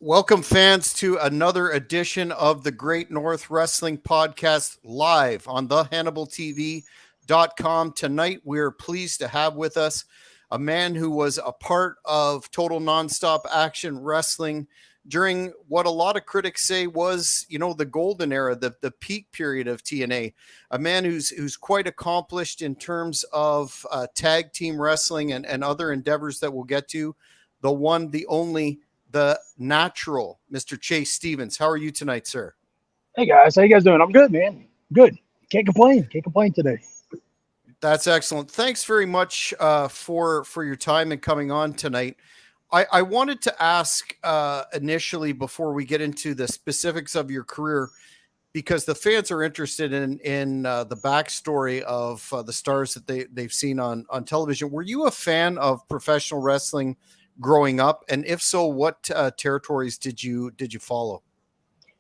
Welcome, fans, to another edition of the Great North Wrestling Podcast live on thehannibaltv.com. Tonight, we're pleased to have with us a man who was a part of Total Nonstop Action Wrestling during what a lot of critics say was, the golden era, the peak period of TNA. A man who's quite accomplished in terms of tag team wrestling and other endeavors that we'll get to. The one, the only, the natural, Mr. Chase Stevens. How are you tonight, sir? Hey guys, how you guys doing? I'm good, man. Good. Can't complain. Can't complain today. That's excellent. Thanks very much for your time and coming on tonight. I wanted to ask initially, before we get into the specifics of your career, because the fans are interested in the backstory of the stars that they've seen on television. Were you a fan of professional wrestling growing up, and if so, what territories did you follow?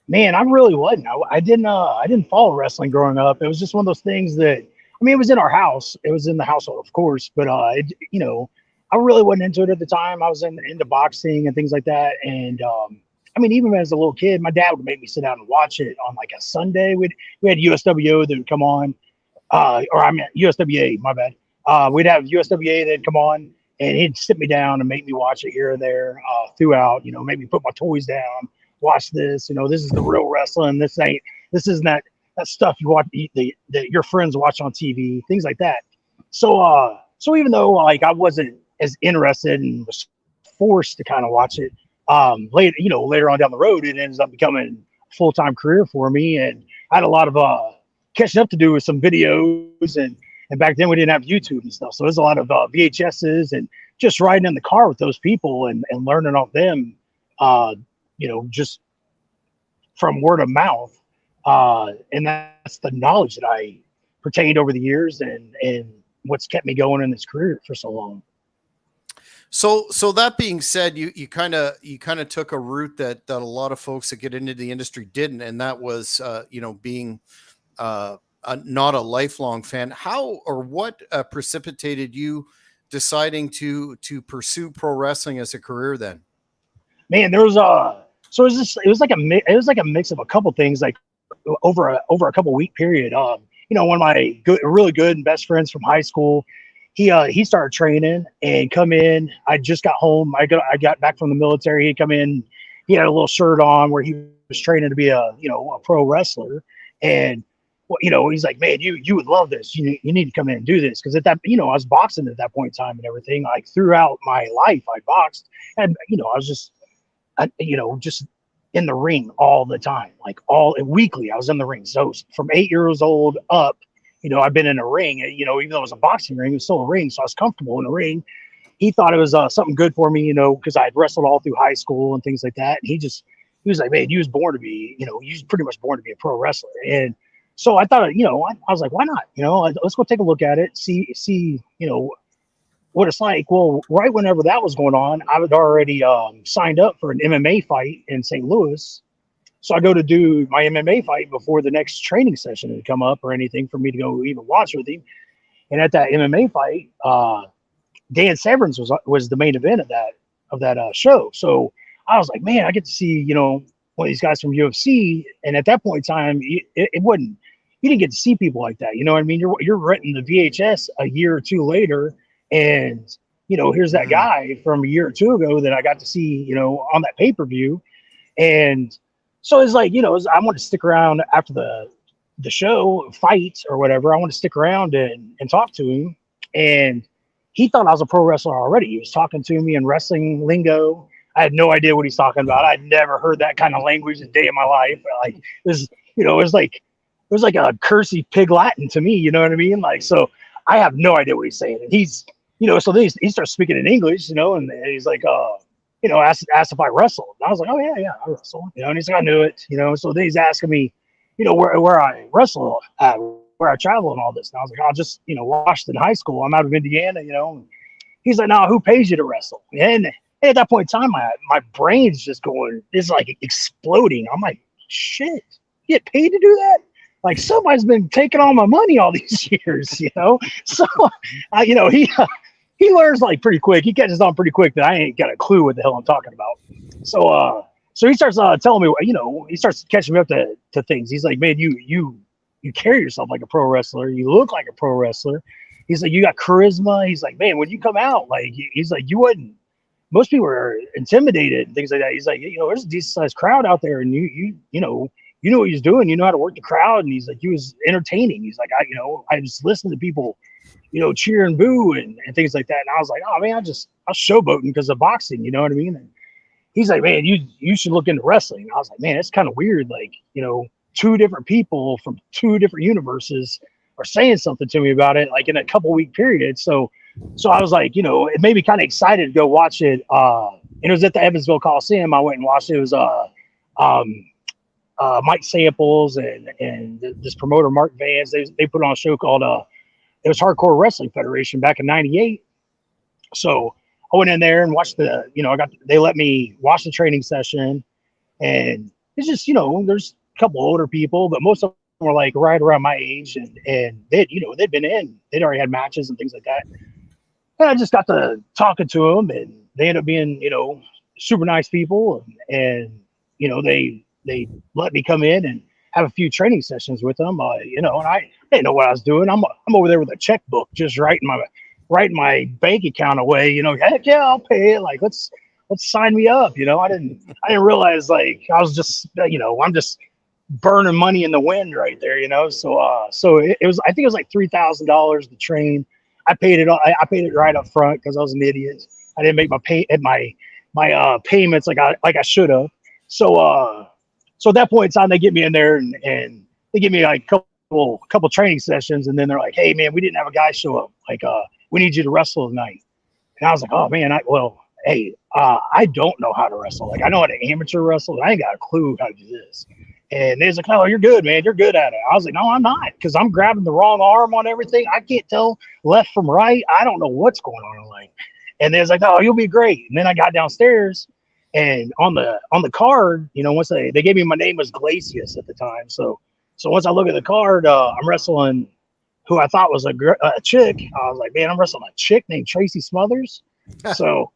Man, I really wasn't. I didn't follow wrestling growing up. It was just one of those things that, it was in our house. It was in the household, of course, but I really wasn't into it at the time. I was into boxing and things like that. And even as a little kid, my dad would make me sit down and watch it on like a Sunday. We had USWO that would come on, USWA, my bad. We'd have USWA that'd come on, and he'd sit me down and make me watch it here and there throughout, make me put my toys down, watch this, this is the real wrestling. This isn't that stuff you watch, that your friends watch on TV, things like that. So even though like I wasn't as interested and was forced to kind of watch it, later on down the road, it ends up becoming a full-time career for me. And I had a lot of catching up to do with some videos, and back then we didn't have YouTube and stuff. So there's a lot of VHSs and just riding in the car with those people and learning off them, just from word of mouth. And that's the knowledge that I pertained over the years and what's kept me going in this career for so long. So that being said, you kind of took a route that a lot of folks that get into the industry didn't, and that was, being not a lifelong fan. How or what precipitated you deciding to pursue pro wrestling as a career then? Man, there was it was like a mix of a couple things, like over a couple week period. One of my really good and best friends from high school, he started training and come in. I just got home. I got back from the military. He'd come in. He had a little shirt on where he was training to be a pro wrestler. And he's like, man, you would love this. You need to come in and do this. Because at that, I was boxing at that point in time and everything. Like throughout my life, I boxed, and I was just in the ring all the time, like weekly. I was in the ring. So from 8 years old up, I've been in a ring. Even though it was a boxing ring, it was still a ring. So I was comfortable in the ring. He thought it was something good for me, because I had wrestled all through high school and things like that. And he was like, man, you was born to be, you was pretty much born to be a pro wrestler. And so I thought, I was like, why not? Let's go take a look at it, see, what it's like. Well, right whenever that was going on, I had already signed up for an MMA fight in St. Louis. So I go to do my MMA fight before the next training session had come up or anything for me to go even watch with him. And at that MMA fight, Dan Severance was the main event of that show. So I was like, man, I get to see, one of these guys from UFC. And at that point in time, it wasn't, you didn't get to see people like that. You know what I mean? You're renting the VHS a year or two later, and here's that guy from a year or two ago that I got to see, on that pay-per-view. And so it's like, I want to stick around after the show fight or whatever. I want to stick around and talk to him. And he thought I was a pro wrestler already. He was talking to me in wrestling lingo. I had no idea what he's talking about. I'd never heard that kind of language a day in my life. Like it was like a cursey pig Latin to me. You know what I mean? Like, so I have no idea what he's saying. And he's, so then he starts speaking in English, and he's like, asked if I wrestled. And I was like, oh yeah, I wrestle. And he's like, I knew it. So then he's asking me, where I wrestle at, where I travel and all this. And I was like, I'll just, watched in high school. I'm out of Indiana, And he's like, no, who pays you to wrestle? And at that point in time, my brain's just going, it's like exploding. I'm like, shit, you get paid to do that? Like somebody's been taking all my money all these years, So, he learns like pretty quick. He catches on pretty quick that I ain't got a clue what the hell I'm talking about. So So he starts telling me, you know, he starts catching me up to things. He's like, man, you carry yourself like a pro wrestler. You look like a pro wrestler. He's like, you got charisma. He's like, man, when you come out, like, he's like, you wouldn't. Most people are intimidated and things like that. He's like, you know, there's a decent sized crowd out there, and you know what he was doing. You know how to work the crowd. And he's like, he was entertaining. He's like, I just listened to people, you know, cheer and boo and things like that. And I was like, oh man, I was showboating because of boxing. You know what I mean? And he's like, man, you should look into wrestling. And I was like, man, it's kind of weird. Like, you know, two different people from two different universes are saying something to me about it, like in a couple week period. So I was like, you know, it made me kind of excited to go watch it. And it was at the Evansville Coliseum. I went and watched it. It was Mike Samples and this promoter Mark Vance. They put on a show called it was Hardcore Wrestling Federation back in '98. So I went in there and watched they let me watch the training session, and it's just, you know, there's a couple older people, but most of them were like right around my age, and they'd already had matches and things like that. And I just got to talking to them, and they ended up being, you know, super nice people, and you know, they let me come in and have a few training sessions with them, you know, and I didn't know what I was doing. I'm over there with a checkbook, just writing my bank account away, you know. Heck yeah, I'll pay it. Like, let's sign me up, you know. I didn't realize, like, I was just, you know, I'm just burning money in the wind right there, you know. So it was, I think it was like $3,000 to train. I paid it right up front because I was an idiot. I didn't make my payments like I should have. So at that point in time, they get me in there and they give me like a couple training sessions, and then they're like, hey man, we didn't have a guy show up. Like, we need you to wrestle tonight. And I was like, oh man, I don't know how to wrestle. Like, I know how to amateur wrestle, but I ain't got a clue how to do this. And they was like, oh, you're good, man. You're good at it. I was like, no, I'm not, because I'm grabbing the wrong arm on everything. I can't tell left from right. I don't know what's going on in life. And they was like, oh, you'll be great. And then I got downstairs, and on the card, you know, once they gave me, my name was Glacius at the time. So once I look at the card, I'm wrestling who I thought was a chick. I was like, man, I'm wrestling a chick named Tracy Smothers. So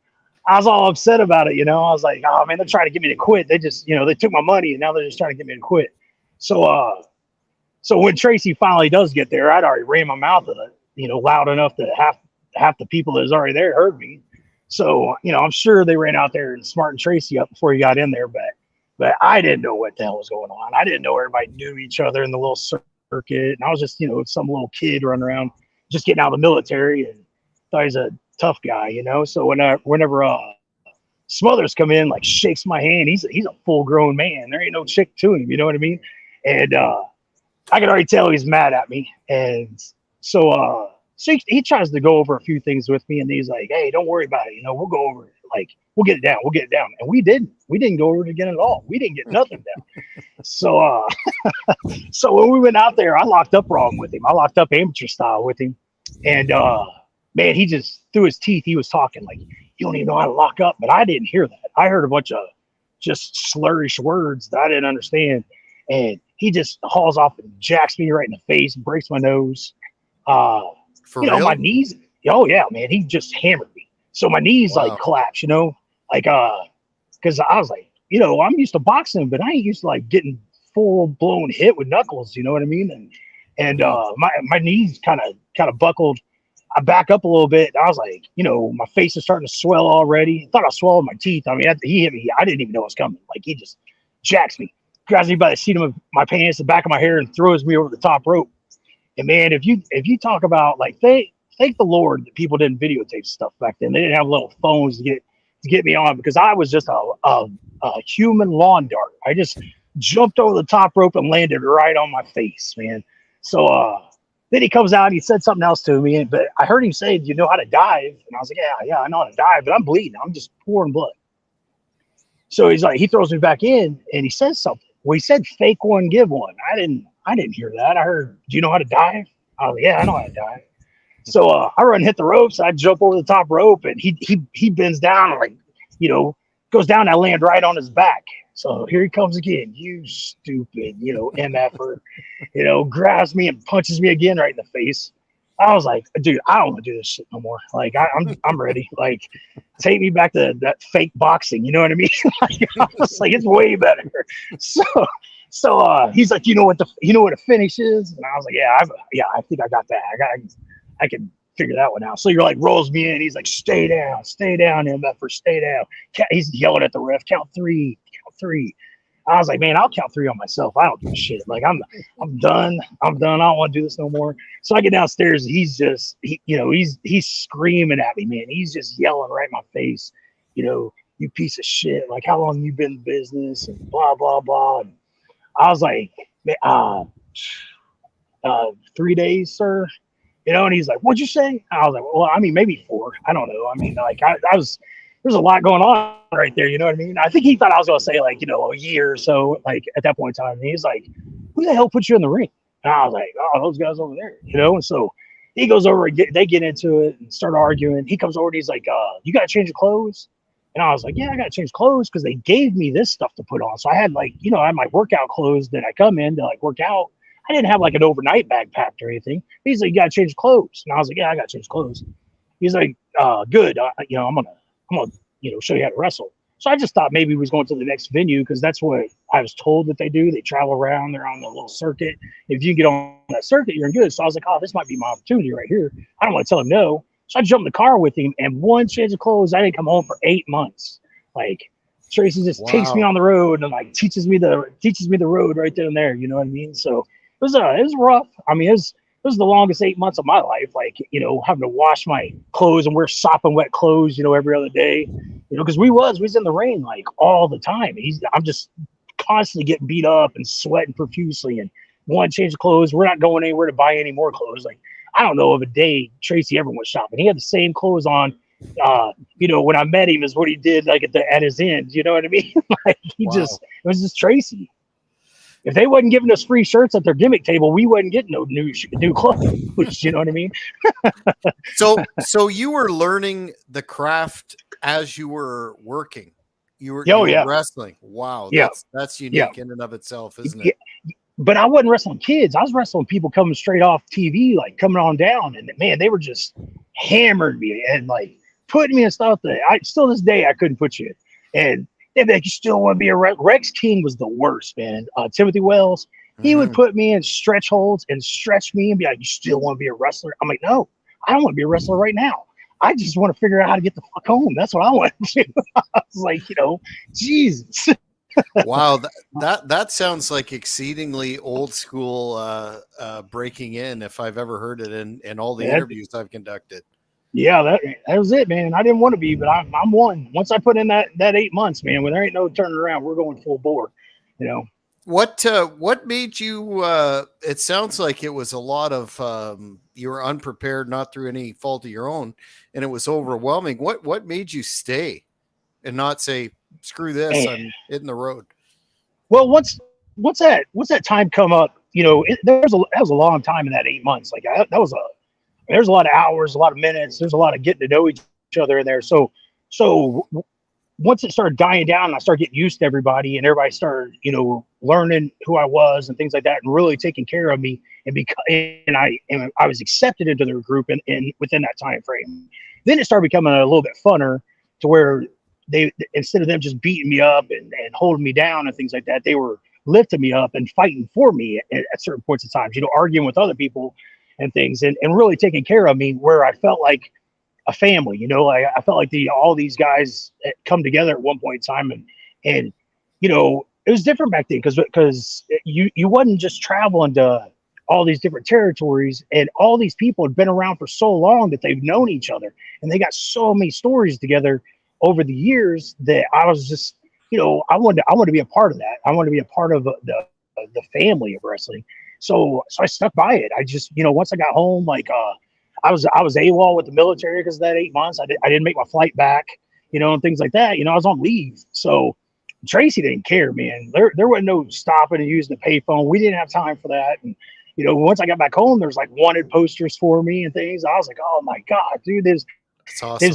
I was all upset about it, you know. I was like, oh man, they're trying to get me to quit. They just, you know, they took my money, and now they're just trying to get me to quit. So when Tracy finally does get there, I'd already ran my mouth, you know, loud enough that half the people that was already there heard me. So, you know, I'm sure they ran out there and smartened Tracy up before he got in there, but I didn't know what the hell was going on. I didn't know everybody knew each other in the little circuit, and I was just, you know, some little kid running around just getting out of the military and thought he was a tough guy, you know. So whenever Smothers come in, like, shakes my hand, he's a full grown man. There ain't no chick to him, you know what I mean? And I could already tell he's mad at me, and so he tries to go over a few things with me, and he's like, hey, don't worry about it, you know, we'll go over it. Like, we'll get it down. And we didn't go over it again at all. We didn't get nothing down. So so when we went out there, I locked up wrong with him. I locked up amateur style with him, and man, he just, through his teeth, he was talking like, you don't even know how to lock up. But I didn't hear that. I heard a bunch of just slurish words that I didn't understand, and he just hauls off and jacks me right in the face, breaks my nose. For you know, real? my knees. Oh yeah, man, he just hammered me. So my knees like collapsed, you know, like because I was like, you know, I'm used to boxing, but I ain't used to like getting full blown hit with knuckles, you know what I mean? And my knees kind of buckled. I back up a little bit. I was like, you know, my face is starting to swell already. I thought I swallowed my teeth. I mean, after he hit me, I didn't even know it was coming. Like, he just jacks me, grabs me by the seat of my pants, the back of my hair, and throws me over the top rope. And man, if you talk about, like, thank the Lord that people didn't videotape stuff back then. They didn't have little phones to get me on, because I was just a human lawn dart. I just jumped over the top rope and landed right on my face, man. So then he comes out and he said something else to me, but I heard him say, "Do you know how to dive?" And I was like, "Yeah, I know how to dive, but I'm bleeding. I'm just pouring blood." So he's like, he throws me back in and he says something. Well, he said, "Fake one, give one." I didn't hear that. I heard, "Do you know how to dive?" I was like, "Yeah, I know how to dive." So I run, hit the ropes. I jump over the top rope, and he bends down and, like, you know, goes down. I land right on his back. So here he comes again. You stupid, you know, MFer, you know, grabs me and punches me again right in the face. I was like, dude, I don't want to do this shit no more. Like, I'm ready. Like, take me back to that fake boxing. You know what I mean? Like, I was like, it's way better. So, he's like, you know what a finish is? And I was like, yeah, I think I got that. I can figure that one out. So you're like, rolls me in. He's like, stay down, MFer, stay down. He's yelling at the ref, count three. I was like, man, I'll count three on myself. I don't give a shit. Like, I'm done. I don't want to do this no more. So I get downstairs. He's just, he's screaming at me, man. He's just yelling right in my face. You piece of shit. Like, how long you been in business and blah, blah, blah. And I was like, 3 days, sir. And he's like, what'd you say? I was like, well, I mean, maybe 4. I don't know. I mean, like, there's a lot going on right there. You know what I mean? I think he thought I was going to say, like, a year or so, like, at that point in time. And he's like, who the hell put you in the ring? And I was like, oh, those guys over there, And so he goes over, they get into it and start arguing. He comes over and he's like, you got to change your clothes? And I was like, yeah, I got to change clothes because they gave me this stuff to put on. So I had, like, I had my workout clothes that I come in to, like, work out. I didn't have, like, an overnight bag packed or anything. He's like, you got to change clothes. And I was like, yeah, I got to change clothes. He's like, good. I'm going to, show you how to wrestle. So I just thought maybe he was going to the next venue because that's what I was told that they do. They travel around. They're on the little circuit. If you get on that circuit, you're in good. So I was like, oh, this might be my opportunity right here. I don't want to tell him no. So I jumped in the car with him, and one change of clothes, I didn't come home for 8 months. Like, Tracy just takes me on the road and, like, teaches me the road right there and there. You know what I mean? So it was rough. I mean, it was the longest 8 months of my life, like, having to wash my clothes and wear sopping wet clothes, every other day, because we was in the rain, like, all the time. I'm just constantly getting beat up and sweating profusely and one change of clothes. We're not going anywhere to buy any more clothes. Like, I don't know of a day Tracy ever went shopping. He had the same clothes on, when I met him as what he did, like, at his end, you know what I mean? Like, it was just Tracy. If they wasn't giving us free shirts at their gimmick table, we wasn't getting no new clothes. You know what I mean? So you were learning the craft as you were working. You were wrestling. Wow, that's unique in and of itself, isn't it? Yeah. But I wasn't wrestling kids. I was wrestling people coming straight off TV, like coming on down, and man, they were just hammering me and, like, putting me in stuff that I still this day I couldn't put you in. And they'd be like, you still want to be a Rex King was the worst, man. Timothy Wells, he would put me in stretch holds and stretch me and be like, you still want to be a wrestler? I'm like, no, I don't want to be a wrestler right now. I just want to figure out how to get the fuck home. That's what I want to do. I was like, Jesus. Wow, that sounds like exceedingly old school breaking in, if I've ever heard it in all the interviews I've conducted. Yeah, that was it, man. I didn't want to be, but I'm one. Once I put in that 8 months, man, when there ain't no turning around, we're going full bore. What made you? It sounds like it was a lot of you were unprepared, not through any fault of your own, and it was overwhelming. What made you stay and not say, screw this, I'm hitting the road? Well, once that time come up, that was a long time in that 8 months. Like, there's a lot of hours, a lot of minutes. There's a lot of getting to know each other in there. So once it started dying down and I started getting used to everybody and everybody started, learning who I was and things like that and really taking care of me and I was accepted into their group and within that time frame, then it started becoming a little bit funner to where they, instead of them just beating me up and holding me down and things like that, they were lifting me up and fighting for me at certain points of time, arguing with other people and things and really taking care of me where I felt like a family, I felt like all these guys come together at one point in time and it was different back then because you wasn't just traveling to all these different territories and all these people had been around for so long that they've known each other and they got so many stories together over the years that I was just, I wanted to be a part of that. I wanted to be a part of the family of wrestling. So I stuck by it. I just, once I got home, like, I was AWOL with the military because of that 8 months. I didn't make my flight back, and things like that. I was on leave. So Tracy didn't care, man. There wasn't no stopping and using the payphone. We didn't have time for that. And, once I got back home, there's like wanted posters for me and things. I was like, oh my God, dude, that's awesome.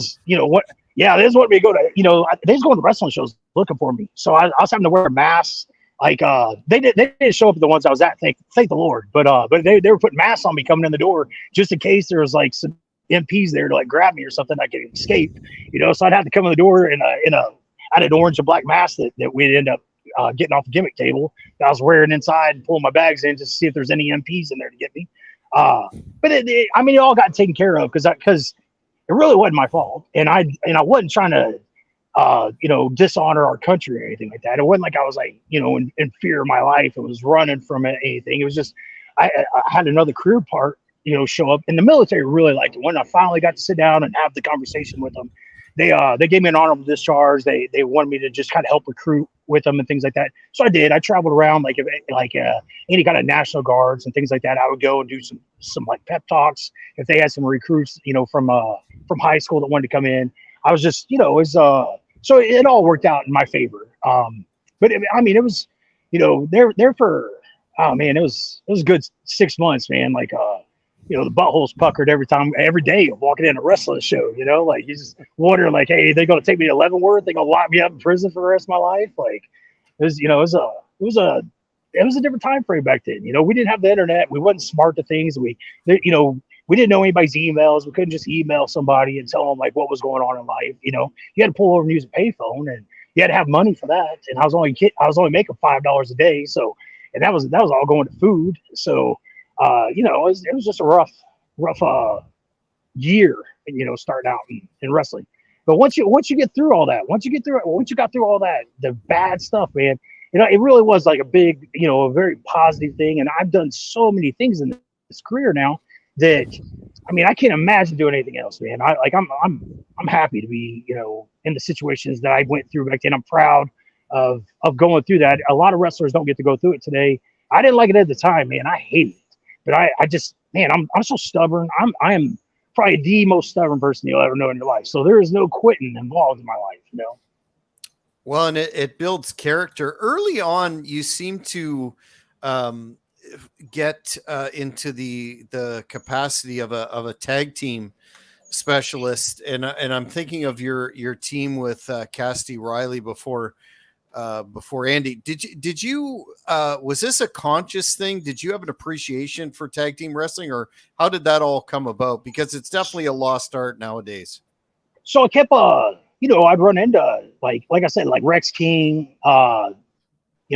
What? Yeah, this is what we go to, they was going to wrestling shows looking for me. So I was having to wear masks Like they didn't show up at the ones I was at, thank the Lord. But they were putting masks on me coming in the door just in case there was like some MPs there to like grab me or something I could escape. So I'd have to come in the door I had an orange and black mask that we'd end up getting off the gimmick table that I was wearing inside and pulling my bags in just to see if there's any MPs in there to get me. But it all got taken care of because it really wasn't my fault, and I wasn't trying to dishonor our country or anything like that. It wasn't like I was like, in fear of my life. It was running from anything. It was just, I had another career part, show up, and the military really liked it. When I finally got to sit down and have the conversation with them, they gave me an honorable discharge. They wanted me to just kind of help recruit with them and things like that. So I did. I traveled around any kind of National Guards and things like that. I would go and do some like pep talks if they had some recruits, from high school that wanted to come in. I was just, so it all worked out in my favor. But it was, there for, oh man, it was a good 6 months, man. Like, the butthole's puckered every day of walking in a wrestling show, like you just wonder like, hey, they're going to take me to Leavenworth. They're going to lock me up in prison for the rest of my life. Like it was a different time frame back then. We didn't have the internet. We wasn't smart to things. We didn't know anybody's emails. We couldn't just email somebody and tell them like what was going on in life. You had to pull over and use a payphone, and you had to have money for that. And I was only making $5 a day. So, and that was all going to food. So, it was just a rough year, starting out in wrestling. But once you get through all that, once you got through all that, the bad stuff, man, it really was like a big, a very positive thing. And I've done so many things in this career now that, I can't imagine doing anything else, man. I'm happy to be, in the situations that I went through back then. I'm proud of going through that. A lot of wrestlers don't get to go through it today. I didn't like it at the time, man. I hated it. But I just, man, I'm so stubborn. I am probably the most stubborn person you'll ever know in your life. So there is no quitting involved in my life, Well, and it builds character. Early on, you seem to get into the capacity of a tag team specialist, and I'm thinking of your team with Cassidy Riley before Andy. Did you was this a conscious thing? Did you have an appreciation for tag team wrestling, or how did that all come about? Because it's definitely a lost art nowadays. So I kept I'd run into like I said, like Rex King,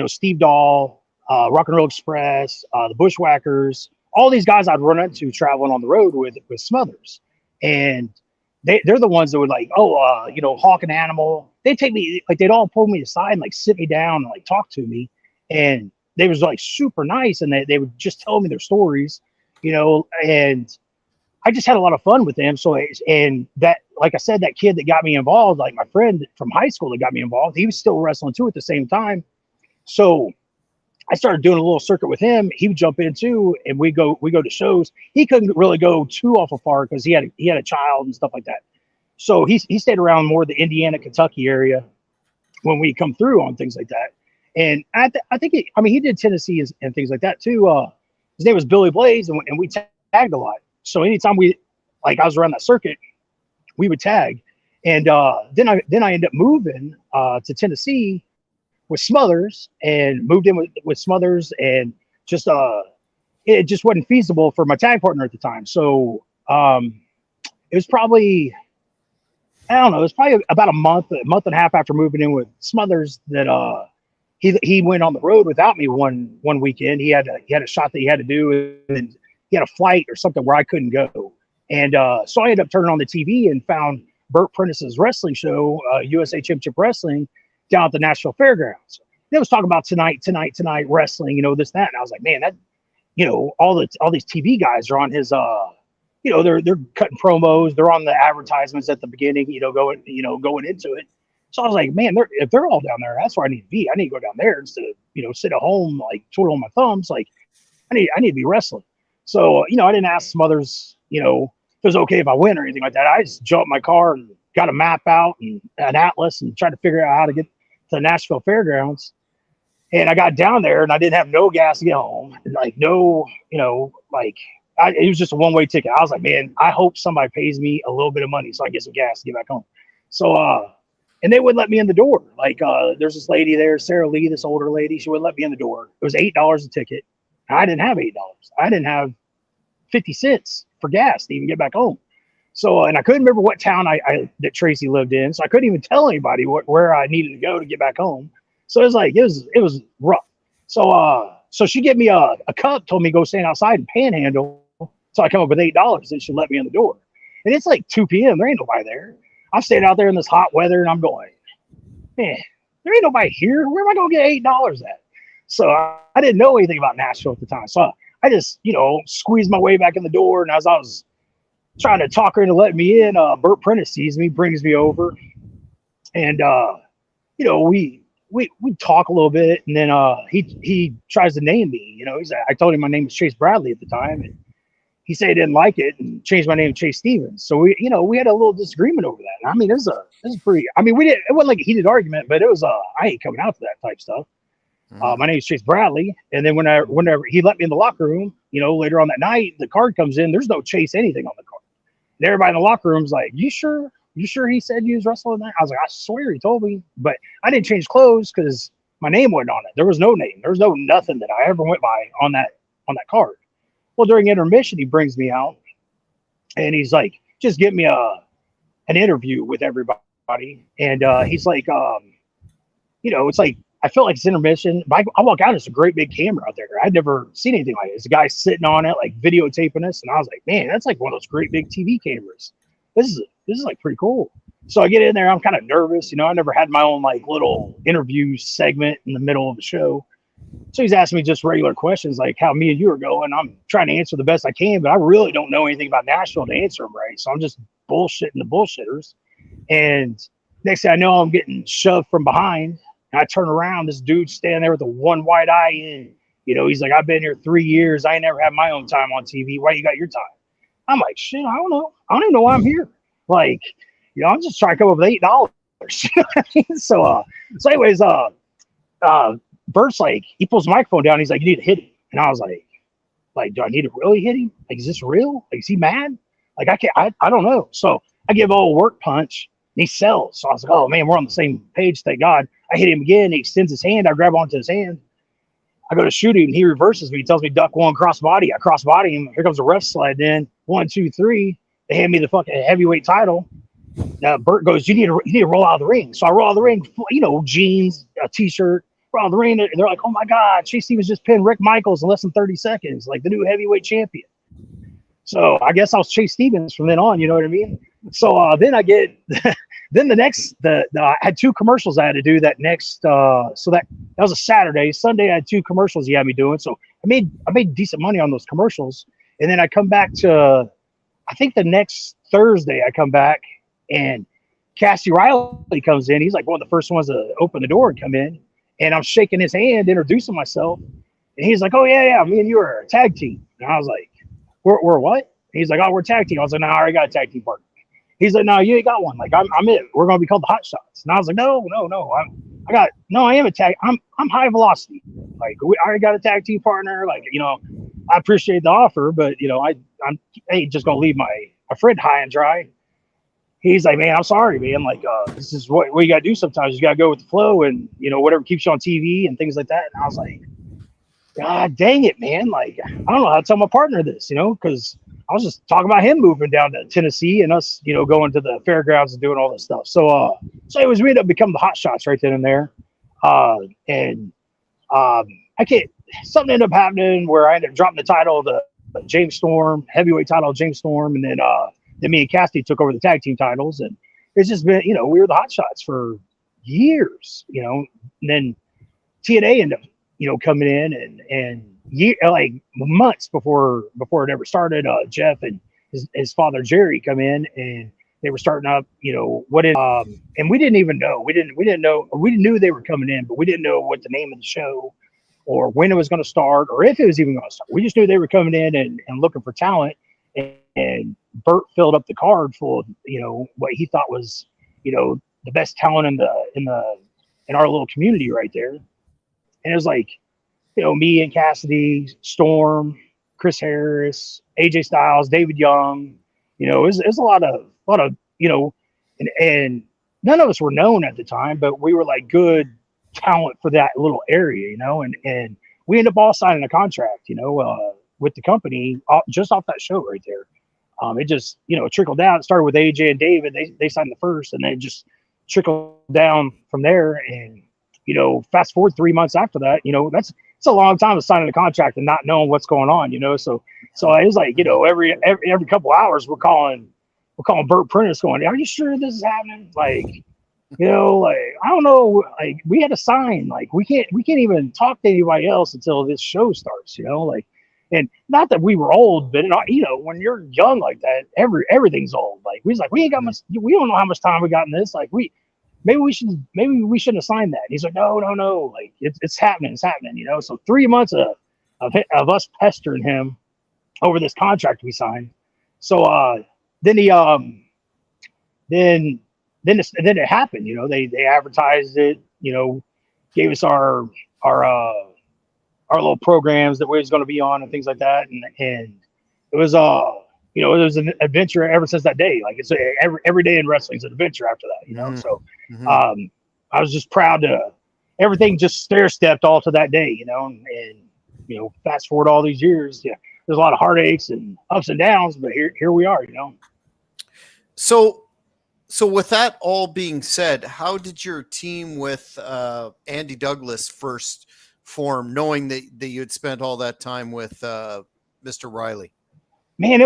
Steve Dahl, Rock and Roll Express, the Bushwhackers, all these guys I'd run into traveling on the road with Smothers. And they're the ones that would like, Hawk and Animal. They'd take me, like they'd all pull me aside and like sit me down and like talk to me. And they was like super nice. And they would just tell me their stories, and I just had a lot of fun with them. So, and that, like I said, that kid that got me involved, like my friend from high school that got me involved, he was still wrestling too at the same time. So I started doing a little circuit with him. He would jump in too, and we go to shows. He couldn't really go too awful far because he had a child and stuff like that. So he stayed around more the Indiana, Kentucky area when we come through on things like that. And I think he did Tennessee and things like that too. His name was Billy Blaze, and we tagged a lot. So anytime I was around that circuit, we would tag. And then I ended up moving to Tennessee with Smothers, and moved in with Smothers, and just it just wasn't feasible for my tag partner at the time. So it was probably, I don't know, it was probably about a month and a half after moving in with Smothers that he went on the road without me one weekend. He had a shot that he had to do, and he had a flight or something where I couldn't go. And so I ended up turning on the TV and found Burt Prentice's wrestling show, USA Championship Wrestling, down at the Nashville Fairgrounds. They was talking about tonight wrestling, this, that. And I was like, man, that, all these TV guys are on his, they're cutting promos. They're on the advertisements at the beginning, going into it. So I was like, man, if they're all down there, that's where I need to be. I need to go down there instead of, sit at home, like twiddling my thumbs. Like I need to be wrestling. So, I didn't ask Smothers, if it was okay if I win or anything like that. I just jumped in my car and got a map out and an atlas and tried to figure out how to get to the Nashville Fairgrounds. And I got down there and I didn't have no gas to get home. And like, no, it was just a one-way ticket. I was like, man, I hope somebody pays me a little bit of money so I get some gas to get back home. So and they wouldn't let me in the door. Like, there's this lady there, Sarah Lee, this older lady. She wouldn't let me in the door. It was $8 a ticket. I didn't have $8. I didn't have 50 cents for gas to even get back home. So, and I couldn't remember what town that Tracy lived in. So I couldn't even tell anybody where I needed to go to get back home. So it was like, it was rough. So she gave me a cup, told me to go stand outside and panhandle. So I come up with $8 and she let me in the door. And it's like 2 p.m. There ain't nobody there. I'm standing out there in this hot weather and I'm going, man, there ain't nobody here. Where am I going to get $8 at? So I didn't know anything about Nashville at the time. So I just, squeezed my way back in the door. And as I was trying to talk her into letting me in, Bert Prentice sees me, brings me over. And, we talk a little bit. And then he tries to name me. I told him my name was Chase Bradley at the time. And he said he didn't like it and changed my name to Chase Stevens. So we had a little disagreement over that. And I mean, it was pretty, it wasn't like a heated argument, but it was, I ain't coming out to that type stuff. My name is Chase Bradley. And then whenever he let me in the locker room, later on that night, the card comes in, there's no Chase anything on the card. And everybody in the locker room's like, you sure he said you was wrestling that? I was like, I swear he told me, but I didn't change clothes because my name wasn't on it. There was no name. There was no nothing that I ever went by on that card. Well, during intermission, he brings me out and he's like, just get me an interview with everybody. And he's like, it's like, I felt like it's intermission. But I walk out, it's a great big camera out there. I'd never seen anything like it. There's a guy sitting on it, like videotaping us. And I was like, man, that's like one of those great big TV cameras. This is like pretty cool. So I get in there, I'm kind of nervous. I never had my own like little interview segment in the middle of the show. So he's asking me just regular questions like how me and you are going. I'm trying to answer the best I can, but I really don't know anything about Nashville to answer them right. So I'm just bullshitting the bullshitters. And next thing I know, I'm getting shoved from behind. And I turn around, this dude standing there with the one white eye in. He's like, I've been here 3 years. I ain't never had my own time on TV. Why you got your time? I'm like, shit, I don't know. I don't even know why I'm here. Like, I'm just trying to come up with $8. You know what I mean? So anyways, Bert's like, he pulls the microphone down. He's like, you need to hit him. And I was like, do I need to really hit him? Like, is this real? Like, is he mad? Like, I don't know. So I give a little work punch and he sells. So I was like, oh man, we're on the same page. Thank God. I hit him again. He extends his hand. I grab onto his hand. I go to shoot him. He reverses me. He tells me duck one, cross body. I cross body him. Here comes the ref slide in. 1, 2, 3. They hand me the fucking heavyweight title. Bert goes, you need to roll out of the ring. So I roll out of the ring, jeans, a t-shirt, roll out of the ring. They're like, oh my God, Chase Stevens just pinned Rick Michaels in less than 30 seconds, like the new heavyweight champion. So I guess I was Chase Stevens from then on, you know what I mean? So then I get, then I had 2 commercials I had to do that next, so that was a Saturday. Sunday I had 2 commercials he had me doing. So I made decent money on those commercials. And then I come back to, I think the next Thursday I come back and Cassidy Riley comes in. He's like one of the first ones to open the door and come in. And I'm shaking his hand, introducing myself. And he's like, oh, yeah, me and you are a tag team. And I was like, we're what? And he's like, oh, we're tag team. I was like, no, I already got a tag tean partner. He's like, no, you ain't got one. Like, I'm it. We're going to be called the Hot Shots. And I was like, no. I am a tag. I'm high velocity. Like, I already got a tag team partner. Like, I appreciate the offer, but, I ain't just going to leave my friend high and dry. He's like, man, I'm sorry, man. Like, this is what you got to do sometimes. You got to go with the flow and, whatever keeps you on TV and things like that. And I was like, God dang it, man. Like, I don't know how to tell my partner this, because I was just talking about him moving down to Tennessee and us, going to the fairgrounds and doing all this stuff. So anyways, we ended up becoming the Hot Shots right then and there. Something ended up happening where I ended up dropping the title, the James Storm, heavyweight title of James Storm. And then me and Cassidy took over the tag team titles. And it's just been, we were the Hot Shots for years, and then TNA ended up, coming in and like months before it ever started, Jeff and his father, Jerry, come in and they were starting up, and we didn't even know, we knew they were coming in, but we didn't know what the name of the show or when it was going to start or if it was even going to start. We just knew they were coming in and looking for talent, and Bert filled up the card full of, what he thought was, the best talent in our little community right there. And it was like, me and Cassidy, Storm, Chris Harris, AJ Styles, David Young, it was a lot of, and none of us were known at the time, but we were like good talent for that little area, and we ended up all signing a contract, with the company just off that show right there. It just, trickled down. It started with AJ and David. They signed the first, and then just trickled down from there. And, fast forward 3 months after that, it's a long time of signing a contract and not knowing what's going on, so it was like, every couple hours we're calling Burt Prentice going, are you sure this is happening? Like, like, I don't know, like, we had to sign, like, we can't even talk to anybody else until this show starts, like, and not that we were old, but when you're young like that, everything's old. Like, we was like, we ain't got much, we don't know how much time we got in this. Like, maybe we shouldn't have signed that. And he's like, no, like, it's happening, So 3 months of us pestering him over this contract we signed. So then it happened. They advertised it. Gave us our little programs that we was going to be on and things like that. And it was it was an adventure ever since that day. Like, it's every day in wrestling is an adventure after that. Mm-hmm. So I was just proud to everything just stair stepped all to that day. And fast forward all these years, there's a lot of heartaches and ups and downs, but here we are. So with that all being said, how did your team with Andy Douglas first form, knowing that you had spent all that time with Mr. Riley? Man,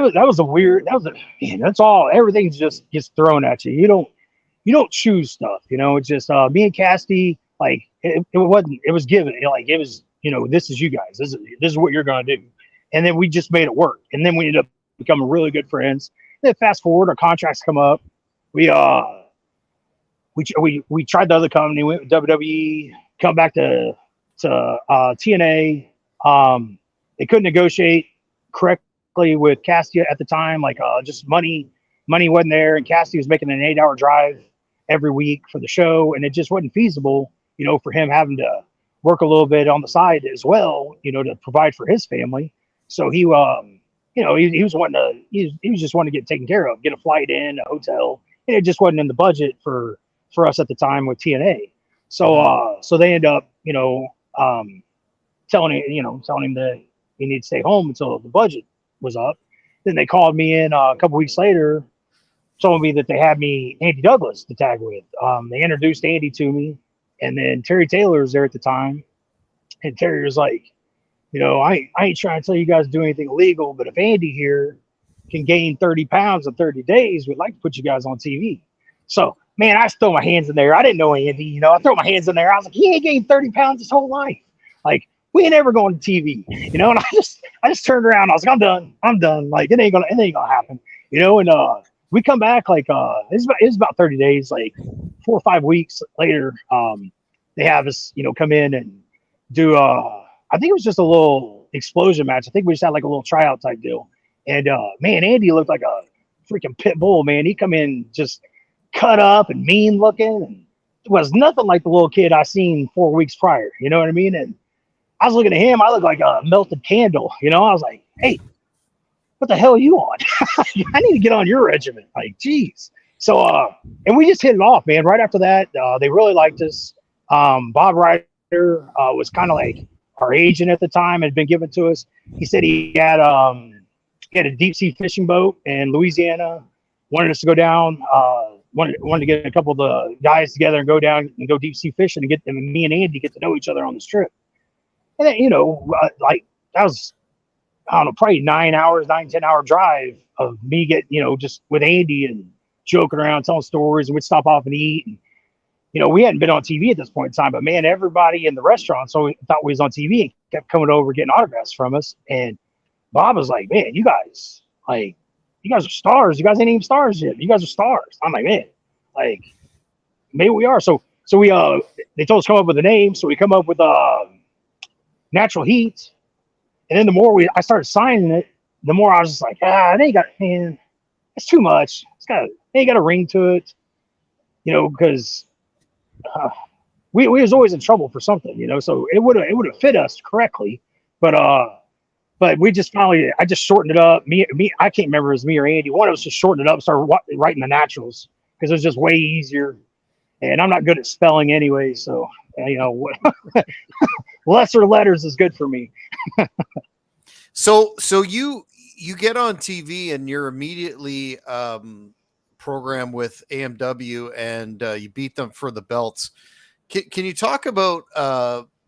that's all. Everything's just gets thrown at you. You don't choose stuff. It's just me and Cassidy. Like, it was given. Like, it was, this is you guys. This is what you're gonna do. And then we just made it work. And then we ended up becoming really good friends. Then fast forward, our contracts come up. We tried the other company, went with WWE, come back to TNA. They couldn't negotiate correctly with Cassidy at the time. Like, just money wasn't there, and Cassidy was making an 8-hour drive every week for the show, and it just wasn't feasible, for him having to work a little bit on the side as well, to provide for his family. So he was just wanting to get taken care of, get a flight in, a hotel, and it just wasn't in the budget for us at the time with TNA. So they end up, telling him that he needed to stay home until the budget was up. Then they called me in a couple weeks later, told me that they had me Andy Douglas to tag with. They introduced Andy to me, and then Terry Taylor was there at the time, and Terry was like, I ain't trying to tell you guys to do anything illegal, but if Andy here can gain 30 pounds in 30 days, we'd like to put you guys on TV. So, man, I throw my hands in there. I didn't know Andy, I throw my hands in there. I was like, he ain't gained 30 pounds his whole life. Like, we ain't ever going to TV, and I just turned around. I was like, I'm done. Like, it ain't gonna happen, and we come back, like, it was about 30 days, like 4 or 5 weeks later, they have us, come in and do, I think it was just a little explosion match. I think we just had like a little tryout type deal. And man, Andy looked like a freaking pit bull, man. He come in just cut up and mean looking, and it was nothing like the little kid I seen 4 weeks prior. You know what I mean? And I was looking at him, I looked like a melted candle. I was like, hey, what the hell are you on? I need to get on your regiment. Like, geez. So, and we just hit it off, man. Right after that, they really liked us. Bob Ryder was kind of like our agent at the time, had been given to us. He said he had a deep sea fishing boat in Louisiana, wanted us to go down, wanted to get a couple of the guys together and go down and go deep sea fishing and get them, and me and Andy get to know each other on this trip. And then, like, that was, I don't know, probably 10-hour drive of me getting, just with Andy and joking around, telling stories, and we'd stop off and eat. And, we hadn't been on TV at this point in time, but man, everybody in the restaurant thought we was on TV and kept coming over getting autographs from us. And Bob was like, man, you guys are stars. You guys ain't even stars yet. You guys are stars. I'm like, man, like, maybe we are. So we, they told us to come up with a name. So we come up with Natural Heat. And then the more I started signing it, the more I was just like, it's too much. They ain't got a ring to it, because we was always in trouble for something, so it would have fit us correctly, but we just finally, I just shortened it up. Me, I can't remember if it was me or Andy. One of us just shortened it up, started writing the Naturals, because it was just way easier. and I'm not good at spelling anyway. So, lesser letters is good for me. So you get on TV and you're immediately programmed with AMW, and you beat them for the belts. Can you talk about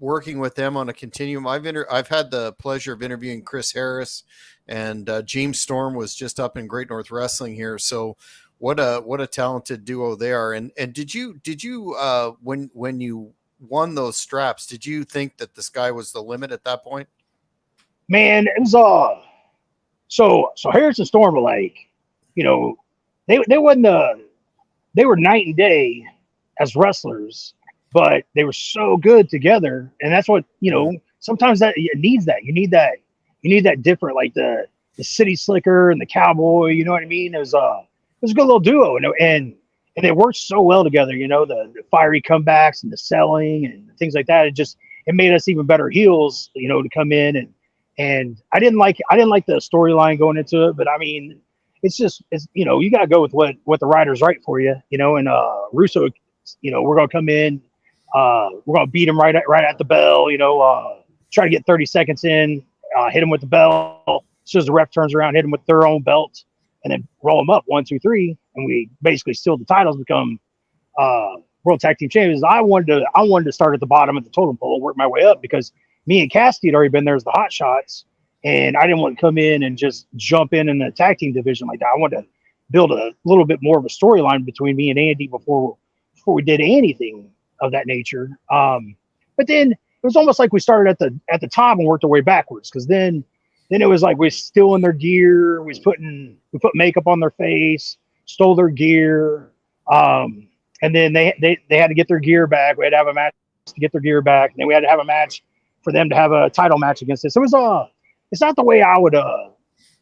working with them on a continuum? I've had the pleasure of interviewing Chris Harris, and James Storm was just up in Great North Wrestling here. So what a talented duo they are. And did you when you won those straps, did you think that the sky was the limit at that point? Man, it was so Harris and Storm were like, they wasn't they were night and day as wrestlers, but they were so good together, and that's what sometimes that it needs that you need that different, like the city slicker and the cowboy. You know what I mean? It was a good little duo, and they worked so well together. The fiery comebacks and the selling and things like that. It made us even better heels. To come in and I didn't like the storyline going into it, but I mean, it's you got to go with what the writers write for you. And Russo, we're gonna come in, we're gonna beat him right at the bell. Try to get 30 seconds in, hit him with the bell. As soon as the ref turns around, hit him with their own belt, and then roll them up 1, 2, 3, and we basically steal the titles, become World Tag Team Champions. I wanted to start at the bottom of the totem pole and work my way up, because me and Cassidy had already been there as the hot shots, and I didn't want to come in and just jump in the tag team division like that. I wanted to build a little bit more of a storyline between me and Andy before we did anything of that nature. But then it was almost like we started at the top and worked our way backwards, because then it was like we still in their gear. We put makeup on their face, stole their gear, and then they had to get their gear back. We had to have a match to get their gear back, and then we had to have a match for them to have a title match against us. So it was it's not the way I would have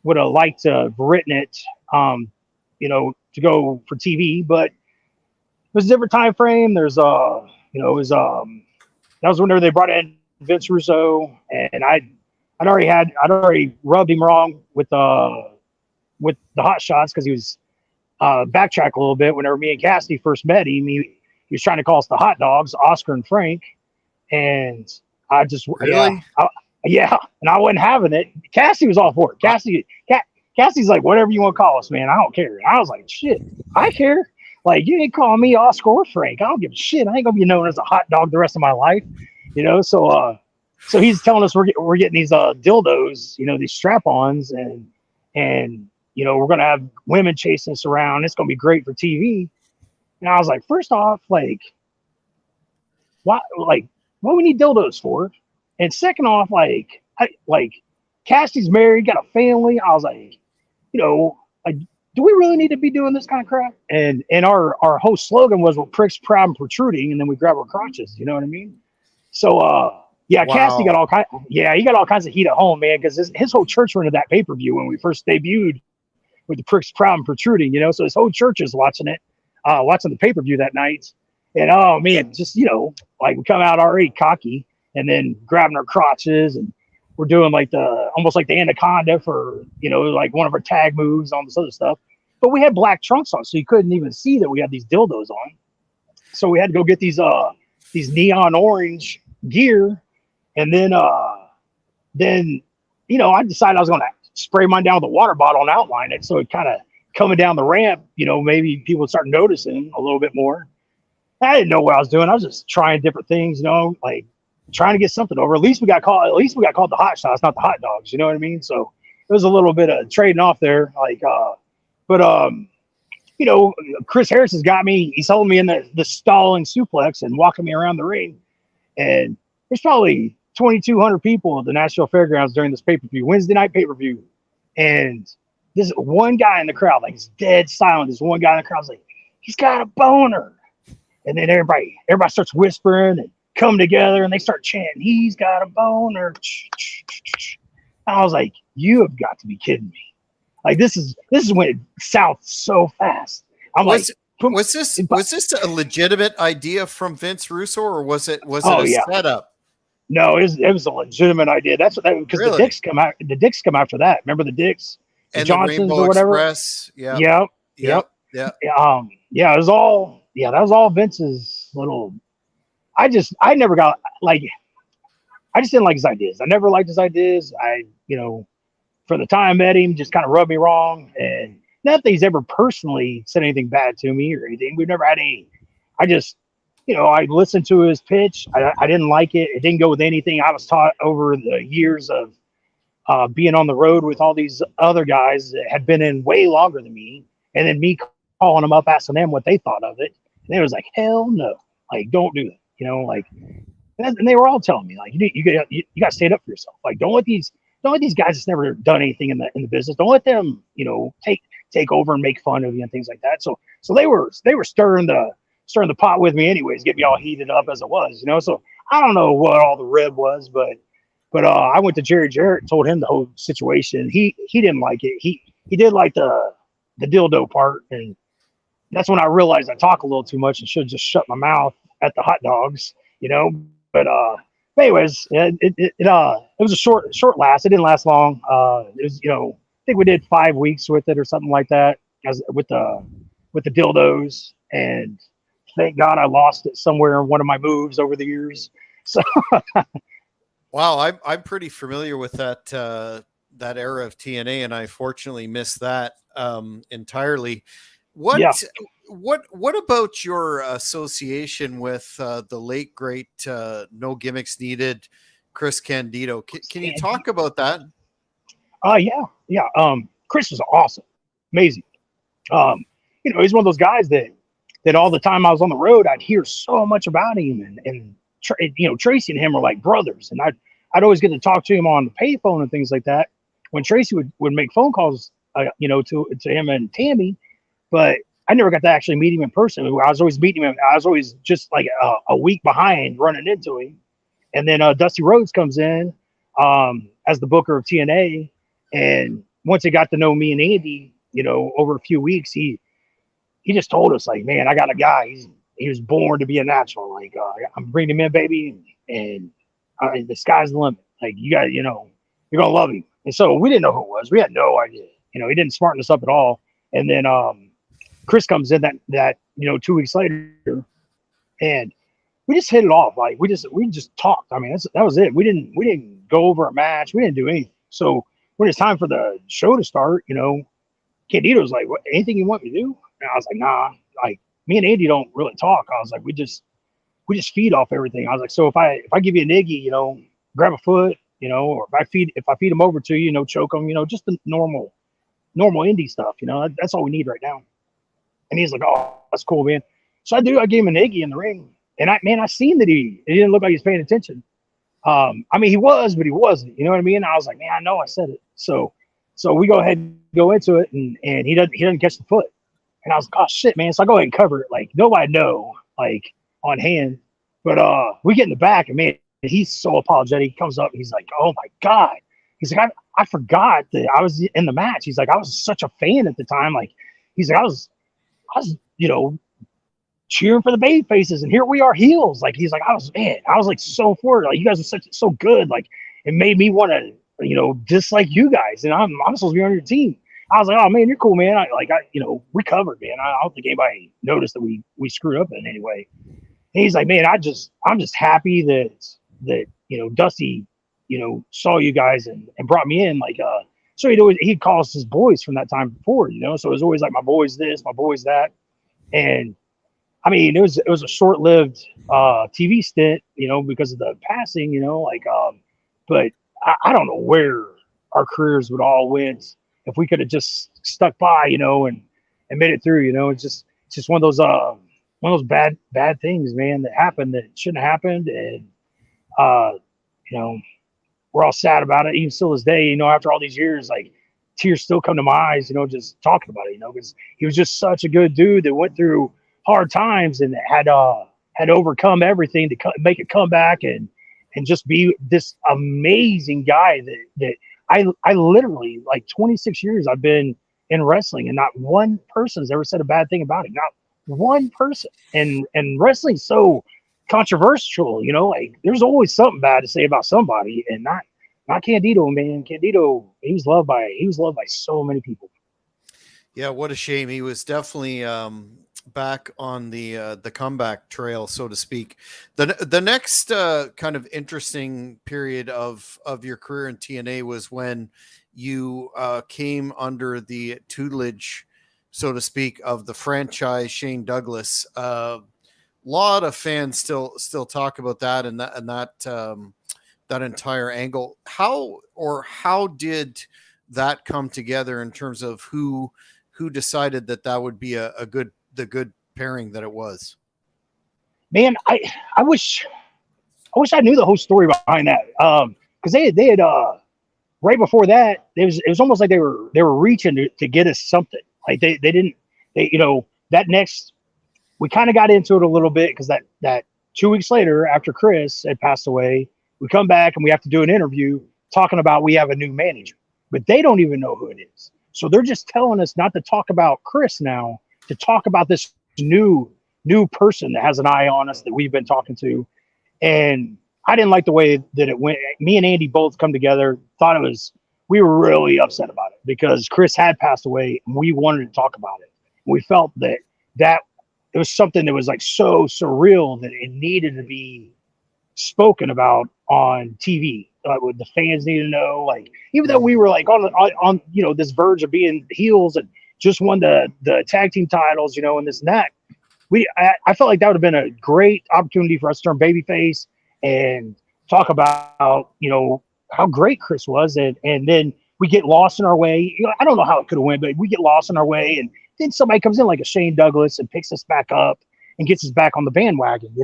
liked to have written it, to go for TV, but it was a different time frame. There's it was that was whenever they brought in Vince Russo, and I'd already rubbed him wrong with the hot shots, because he was backtrack a little bit. Whenever me and Cassidy first met him, he was trying to call us the hot dogs, Oscar and Frank, and I just really and I wasn't having it. Cassidy was all for it. Cassidy's like, whatever you want to call us, man, I don't care. And I was like, shit, I care. Like, you ain't calling me Oscar or Frank, I don't give a shit. I ain't gonna be known as a hot dog the rest of my life, So he's telling us we're getting these dildos, these strap-ons, and we're gonna have women chasing us around. It's gonna be great for TV. And I was like, first off, like, what we need dildos for? And second off, Cassidy's married, got a family. I was like, do we really need to be doing this kind of crap? And our whole slogan was, we're pricks, proud, and protruding, and then we grab our crotches. You know what I mean? So wow. Cassidy got he got all kinds of heat at home, man, because his whole church went to that pay-per-view when we first debuted with the pricks, proud, and protruding. So his whole church is watching it, watching the pay-per-view that night. And oh man, just we come out already cocky, and then grabbing our crotches, and we're doing almost like the anaconda for like one of our tag moves, all this other stuff. But we had black trunks on, so you couldn't even see that we had these dildos on. So we had to go get these neon orange gear, and then I decided I was going to spray mine down with a water bottle and outline it, so it kind of coming down the ramp, maybe people would start noticing a little bit more. I didn't know what I was doing. I was just trying different things, trying to get something over. At least we got called the hot shots, not the hot dogs. You know what I mean? So it was a little bit of trading off there. Chris Harris has got me. He's holding me in the stalling suplex and walking me around the ring. And there's probably 2,200 people at the Nashville Fairgrounds during this pay-per-view, Wednesday night pay-per-view. And this one guy in the crowd, it's dead silent. This one guy in the crowd's like, he's got a boner. And then everybody starts whispering and come together, and they start chanting, he's got a boner. I was like, you have got to be kidding me. This is went south so fast. Was this a legitimate idea from Vince Russo, or was it a setup? No, it was a legitimate idea. That's because really? The Dicks come after that. Remember the Dicks, the and Johnsons the Rainbow or whatever. Express. Yeah. Yep. Yeah. It was all yeah, that was all Vince's little. I never got like, I just didn't like his ideas. I never liked his ideas. For the time I met him, just kind of rubbed me wrong. And not that he's ever personally said anything bad to me or anything. We've never had any. I just, I listened to his pitch. I didn't like it. It didn't go with anything I was taught over the years of being on the road with all these other guys that had been in way longer than me. And then me calling them up, asking them what they thought of it. And they was like, hell no. Like, don't do that. And they were all telling me, like, you got to stand up for yourself. Like, don't let these guys that's never done anything in the business, don't let them, take over and make fun of you and things like that. So they were stirring the pot with me anyways, get me all heated up as it was, So I don't know what all the rib was, but I went to Jerry Jarrett and told him the whole situation. He didn't like it. He did like the dildo part, and that's when I realized I talk a little too much and should just shut my mouth at the hot dogs, But anyways, it was a short last. It didn't last long. It was, I think we did 5 weeks with it or something like that, as with the dildos. And thank God I lost it somewhere in one of my moves over the years. So wow, I'm pretty familiar with that era of TNA, and I fortunately missed that entirely. What about your association with the late great No Gimmicks Needed Chris Candido? Can you talk about that? Yeah. Chris was awesome, amazing. He's one of those guys that all the time I was on the road, I'd hear so much about him, and Tracy and him were like brothers, and I'd always get to talk to him on the payphone and things like that. When Tracy would make phone calls, to him and Tammy, but I never got to actually meet him in person. I was always meeting him. I was always just like a week behind running into him. And then Dusty Rhodes comes in as the booker of TNA. And once he got to know me and Andy, over a few weeks, he just told us, like, man, I got a guy. He was born to be a natural. Like, I'm bringing him in, baby. And the sky's the limit. Like, you got, you're going to love him. And so we didn't know who it was. We had no idea. He didn't smarten us up at all. And then Chris comes in that 2 weeks later, and we just hit it off. Like, we just talked. I mean, that was it. We didn't go over a match. We didn't do anything. So when it's time for the show to start, Candido's like, what, anything you want me to do? And I was like, nah. Like, me and Andy don't really talk. I was like, we just feed off everything. I was like, so if I give you a niggy, grab a foot, or if I feed him over to you, choke him, just the normal indie stuff, that's all we need right now. And he's like, oh, that's cool, man. So I gave him an Iggy in the ring. And I seen that he didn't look like he was paying attention. I mean, he was, but he wasn't, you know what I mean? I was like, man, I know I said it. So we go ahead and go into it, and he doesn't catch the foot. And I was like, oh shit, man. So I go ahead and cover it. Like, nobody know, like, on hand. But we get in the back, and man, he's so apologetic. He comes up, and he's like, oh my God. He's like, I forgot that I was in the match. He's like, I was such a fan at the time. Like, he's like, I was, cheering for the baby faces, and here we are heels. Like, he's like, I was like so for it. Like, you guys are so good. Like, it made me want to, dislike you guys. And I'm supposed to be on your team. I was like, oh man, you're cool, man. We covered, man. I don't think anybody noticed that we screwed up in any way. And he's like, man, I'm just happy that Dusty, saw you guys and brought me in. Like, so he'd call us his boys from that time before, so it was always like, my boys this, my boys that. And I mean, it was a short-lived TV stint, because of the passing, but I don't know where our careers would all went if we could have just stuck by, and made it through. It's just one of those bad things, man, that happened that shouldn't have happened. And we're all sad about it, even still this day, after all these years. Like, tears still come to my eyes, just talking about it, because he was just such a good dude that went through hard times and had overcome everything to make it come back and just be this amazing guy that I literally, like, 26 years I've been in wrestling, and not one person has ever said a bad thing about it. Not one person. And wrestling's so controversial, like, there's always something bad to say about somebody, and not Candido, man. Candido, he was loved by so many people. Yeah, what a shame. He was definitely back on the comeback trail, so to speak. The next kind of interesting period of your career in TNA was when you came under the tutelage, so to speak, of the franchise Shane Douglas. Lot of fans still talk about that that entire angle. How did that come together in terms of who decided that would be a good pairing that it was? Man, I wish I knew the whole story behind that. Because they had right before that, it was almost like they were reaching to get us something. Like they didn't, that next, we kind of got into it a little bit because that 2 weeks later, after Chris had passed away, we come back and we have to do an interview talking about we have a new manager, but they don't even know who it is. So they're just telling us not to talk about Chris now, to talk about this new person that has an eye on us that we've been talking to. And I didn't like the way that it went. Me and Andy both come together, we were really upset about it because Chris had passed away and we wanted to talk about it. We felt that it was something that was like so surreal that it needed to be spoken about on TV. What the fans need to know, like, even though we were like on this verge of being heels and just won the tag team titles, and this and that, I felt like that would have been a great opportunity for us to turn babyface and talk about how great Chris was, and then we get lost in our way. I don't know how it could have went, but we get lost in our way, and then somebody comes in like a Shane Douglas and picks us back up and gets us back on the bandwagon,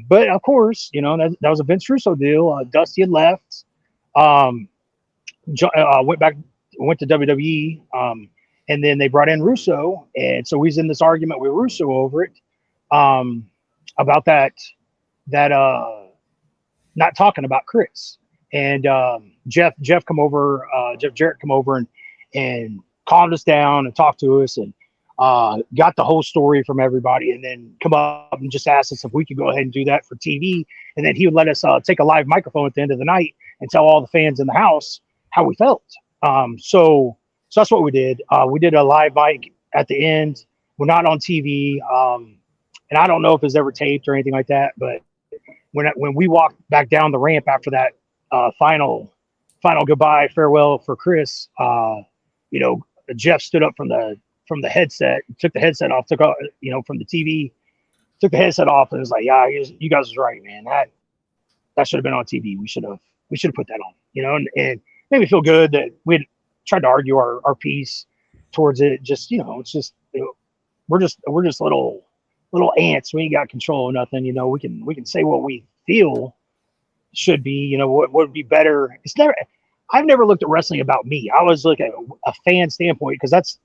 But of course, that was a Vince Russo deal. Dusty had left, went to WWE, and then they brought in Russo, and so he's in this argument with Russo over it, about that not talking about Chris. And Jeff Jarrett come over and calmed us down and talked to us and got the whole story from everybody, and then come up and just asked us if we could go ahead and do that for TV. And then he would let us take a live microphone at the end of the night and tell all the fans in the house how we felt. So that's what we did. We did a live mic at the end. We're not on TV. And I don't know if it's ever taped or anything like that, but when we walked back down the ramp after that final goodbye farewell for Chris, Jeff stood up from the headset, took the headset off, from the TV, took the headset off, and was like, "Yeah, you guys was right, man. That should have been on TV. We should have put that on, and made me feel good that we tried to argue our piece towards it. Just, it's just, we're just little ants. We ain't got control of nothing. We can say what we feel should be, what would be better. I've never looked at wrestling about me. I always look at a fan standpoint, because that's,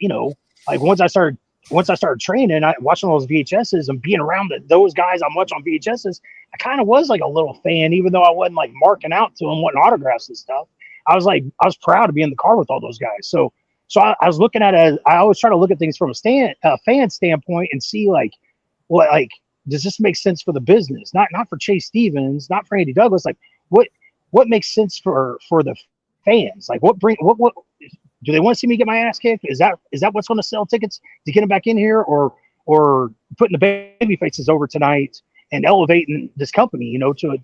like once I started training, watching all those VHSs and being around those guys I'm watching on VHSs, I kind of was like a little fan, even though I wasn't like marking out to them, wanting autographs and stuff. I was proud to be in the car with all those guys. So I was looking at it. I always try to look at things from a fan standpoint and see does this make sense for the business? Not for Chase Stevens, not for Andy Douglas. Like what makes sense for the fans? Like what do they want to see me get my ass kicked? Is that what's going to sell tickets to get them back in here, or putting the baby faces over tonight and elevating this company, to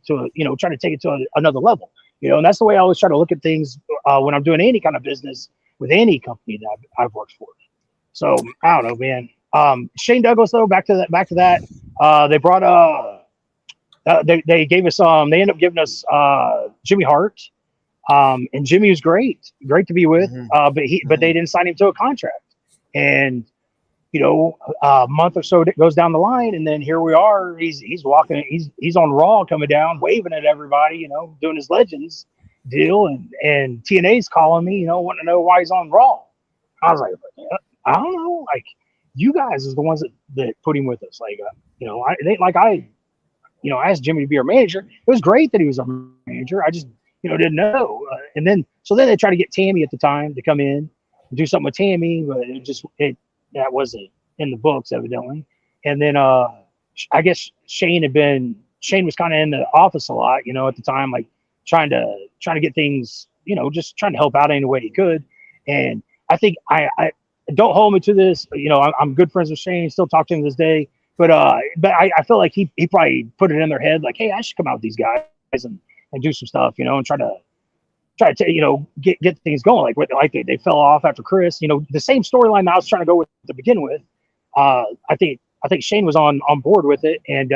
trying to take it to another level, and that's the way I always try to look at things when I'm doing any kind of business with any company that I've worked for. So I don't know, man. Shane Douglas, though, back to that, they brought they gave us they ended up giving us Jimmy Hart. And Jimmy was great to be with, but they didn't sign him to a contract. And, a month or so goes down the line, and then here we are. He's walking, he's on Raw coming down, waving at everybody, doing his Legends deal. And TNA's calling me, wanting to know why he's on Raw. I was like, I don't know. Like, you guys is the ones that put him with us. Like, I asked Jimmy to be our manager. It was great that he was our manager. I just, didn't know. And then they tried to get Tammy at the time to come in and do something with Tammy, but that wasn't in the books, evidently. And then I guess Shane was kind of in the office a lot, at the time, like trying to get things, just trying to help out any way he could. And I think don't hold me to this. You know, I'm good friends with Shane, still talk to him to this day. But I feel like he probably put it in their head, like, hey, I should come out with these guys and do some stuff, you know, and try to you know get things going. Like they fell off after Chris. You know, the same storyline I was trying to go with to begin with. I think Shane was on board with it, and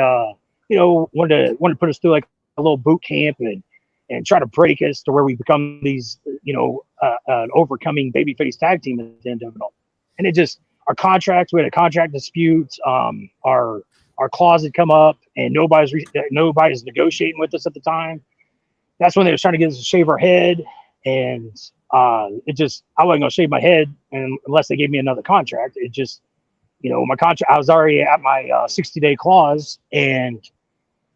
you know, wanted to put us through like a little boot camp and try to break us to where we become these, you know, an overcoming babyface tag team at the end of it all. And it just, our contracts, we had a contract dispute. Our clause had come up, and nobody's negotiating with us at the time. That's when they was trying to get us to shave our head, and it just, I wasn't gonna shave my head unless they gave me another contract. It just, you know, my contract, I was already at my 60-day clause, and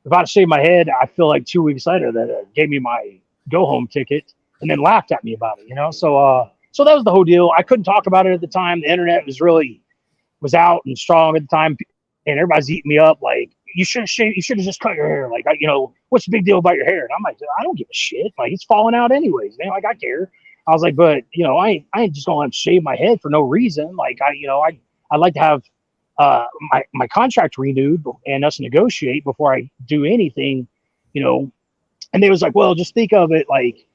if I'd shaved my head, I feel like 2 weeks later that gave me my go home ticket and then laughed at me about it, you know? So that was the whole deal. I couldn't talk about it at the time. The internet was out and strong at the time, and everybody's eating me up. Like, you should have shaved, you should have just cut your hair. Like, you know, what's the big deal about your hair? And I'm like, I don't give a shit. Like, it's falling out anyways. Man, like, I care. I was like, but you know, I ain't just gonna shave my head for no reason. Like, I'd like to have my contract renewed and us negotiate before I do anything, you know. And they was like, well, just think of it like,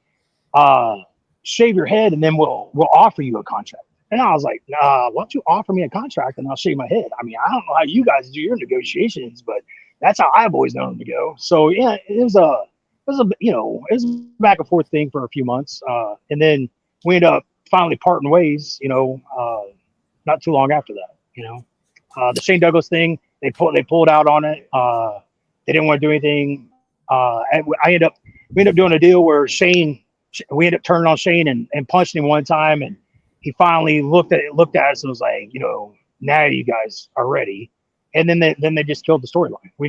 shave your head and then we'll offer you a contract. And I was like, nah, why don't you offer me a contract and I'll shave my head? I mean, I don't know how you guys do your negotiations, but that's how I've always known them to go. So yeah, it was a you know, it was a back and forth thing for a few months, and then we ended up finally parting ways, you know, not too long after that, you know. The Shane Douglas thing, they pulled out on it. They didn't want to do anything. We ended up doing a deal where we ended up turning on Shane and punching him one time, and he finally looked at us and was like, you know, now you guys are ready. And then they just killed the storyline. We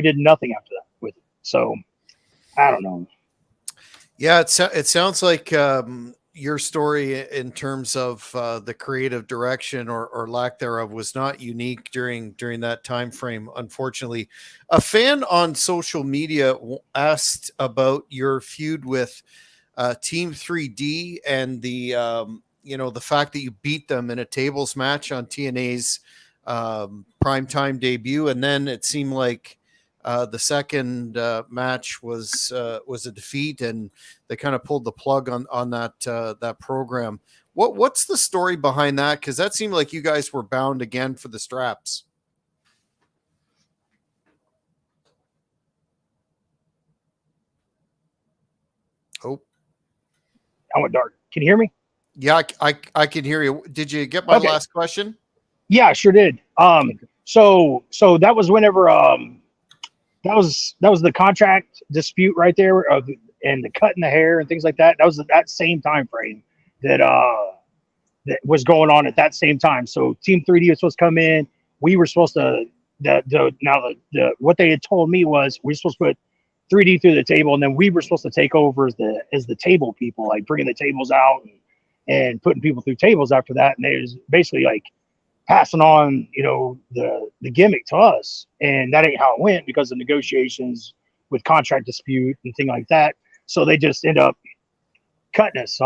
did nothing after that with it. So I don't know. Yeah, it sounds like your story in terms of the creative direction or lack thereof was not unique during that time frame. Unfortunately, a fan on social media asked about your feud with Team 3D and the you know, the fact that you beat them in a tables match on TNA's primetime debut, and then it seemed like the second match was a defeat, and they kind of pulled the plug on that program. What's the story behind that? Because that seemed like you guys were bound again for the straps. Oh, I went dark. Can you hear me? yeah, I can hear you. Did you get my last question? Yeah, I sure did. So that was whenever that was the contract dispute right there, and the cutting the hair and things like that. That was that same time frame that was going on at that same time. So Team 3D was supposed to come in. We were supposed to what they had told me was we were supposed to put 3D through the table, and then we were supposed to take over as the table people, like bringing the tables out and putting people through tables after that. And they was basically like passing on, you know, the gimmick to us, and that ain't how it went because of negotiations with contract dispute and thing like that. So they just end up cutting us.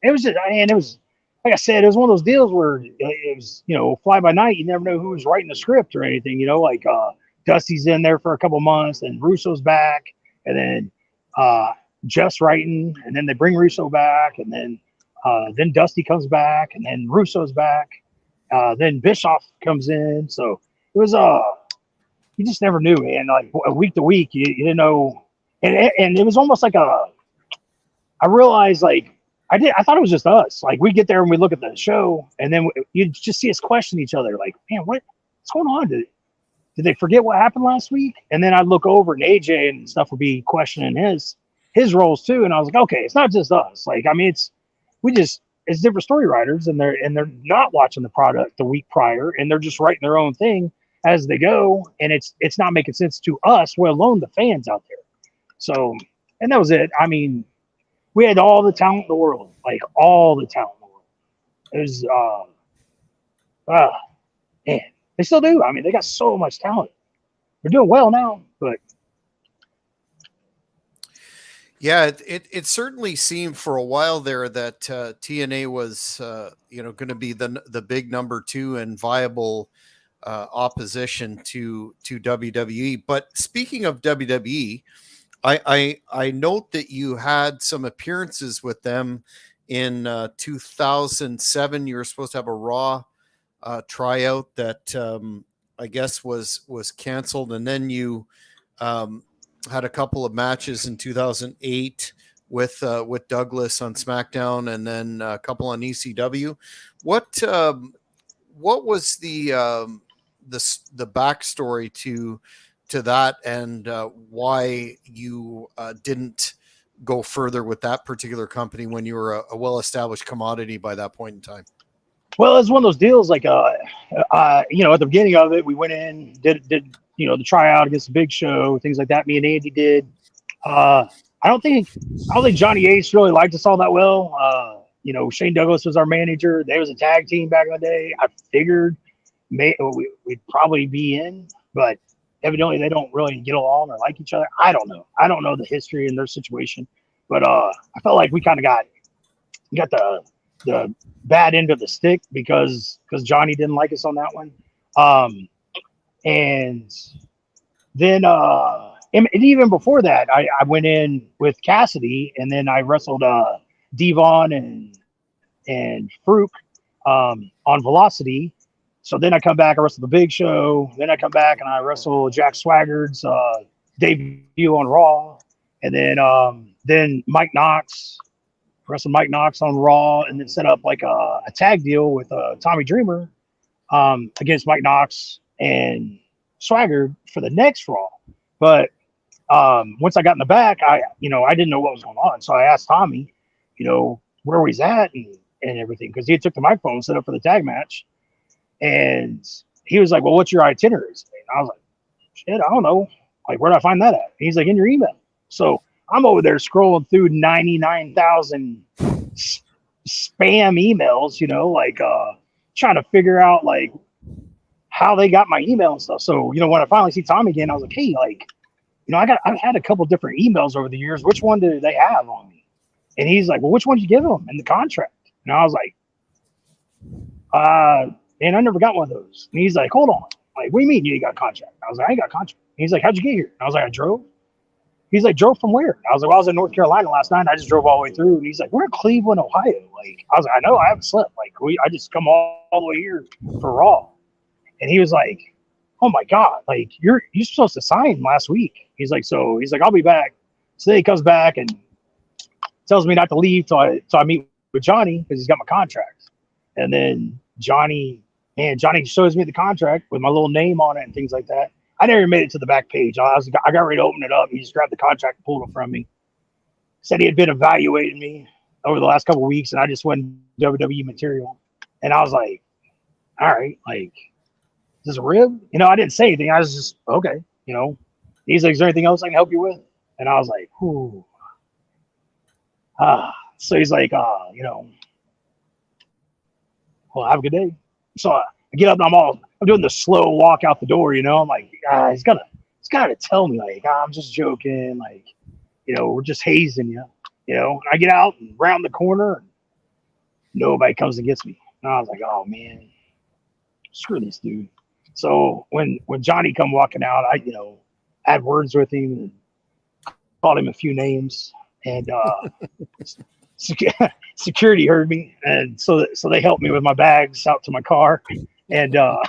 It was just, and it was, like I said, it was one of those deals where it was, you know, fly by night. You never know who was writing the script or anything, you know, like Dusty's in there for a couple months, and Russo's back, and then Jeff's writing, and then they bring Russo back, and then Dusty comes back, and then Russo's back. Then Bischoff comes in. So it was you just never knew, man. Like week to week, you didn't know, and it was almost like I realized, like, I thought it was just us. Like, we get there and we look at the show, and then you just see us question each other, like, man, what's going on? Did they forget what happened last week? And then I'd look over, and AJ and stuff would be questioning his roles too, and I was like, okay, it's not just us. Like, I mean, it's different story writers, and they're not watching the product the week prior, and they're just writing their own thing as they go, and it's not making sense to us, let alone the fans out there. So, and that was it. I mean, we had all the talent in the world, like all the talent in the world. It was man, they still do. I mean, they got so much talent. They're doing well now, but Yeah, it certainly seemed for a while there that TNA was going to be the big number two and viable opposition to WWE. But speaking of WWE, I note that you had some appearances with them in 2007. You were supposed to have a Raw tryout that I guess was canceled, and then you um, had a couple of matches in 2008 with Douglas on SmackDown, and then a couple on ECW. What was the backstory to that, and why you didn't go further with that particular company when you were a well-established commodity by that point in time? Well, it's one of those deals like, at the beginning of it, we went in, did the tryout against the Big Show, things like that. Me and Andy did. I don't think Johnny Ace really liked us all that well. Shane Douglas was our manager. They was a tag team back in the day. I figured we'd probably be in, but evidently they don't really get along or like each other. I don't know. I don't know the history in their situation, but I felt like we kind of got the bad end of the stick because Johnny didn't like us on that one. And then and even before that, I went in with Cassidy, and then I wrestled Devon and Farouk on Velocity. So then I come back, I wrestle the Big Show. Then I come back and I wrestle Jack Swagger's debut on Raw. And then Mike Knox, wrestled Mike Knox on Raw, and then set up like a tag deal with Tommy Dreamer against Mike Knox and Swagger for the next Raw. But once I got in the back, I didn't know what was going on. So I asked Tommy, where he's at and everything, because he had took the microphone and set up for the tag match. And he was like, well, what's your itinerary? And I was like, shit, I don't know. Like, where do I find that at? And he's like, in your email. So I'm over there scrolling through 99,000 spam emails, trying to figure out like how they got my email and stuff. So, when I finally see Tommy again, I was like, hey, like, I've had a couple different emails over the years. Which one do they have on me? And he's like, well, which one did you give them in the contract? And I was like, man, I never got one of those. And he's like, hold on. Like, what do you mean you ain't got a contract? I was like, I ain't got a contract. And he's like, how'd you get here? And I was like, I drove. He's like, drove from where? And I was like, well, I was in North Carolina last night. I just drove all the way through. And he's like, we're in Cleveland, Ohio. Like, I was like, I know, I haven't slept. Like, I just come all the way here for Raw. And he was like, oh my God, like you're supposed to sign last week. He's like, I'll be back. So then he comes back and tells me not to leave till I meet with Johnny because he's got my contract. And then Johnny shows me the contract with my little name on it and things like that. I never made it to the back page. I got ready to open it up. He just grabbed the contract and pulled it from me. Said he had been evaluating me over the last couple of weeks, and I just went WWE material. And I was like, all right, like, is this a rib? I didn't say anything. I was just, okay, He's like, is there anything else I can help you with? And I was like, ooh. So he's like, well, have a good day. So I get up and I'm doing the slow walk out the door, I'm like, he's gotta tell me, like, I'm just joking, like, we're just hazing you, and I get out and round the corner and nobody comes and gets me. And I was like, oh man, screw this dude. So when Johnny come walking out, I had words with him and called him a few names, and security heard me, and so they helped me with my bags out to my car, and so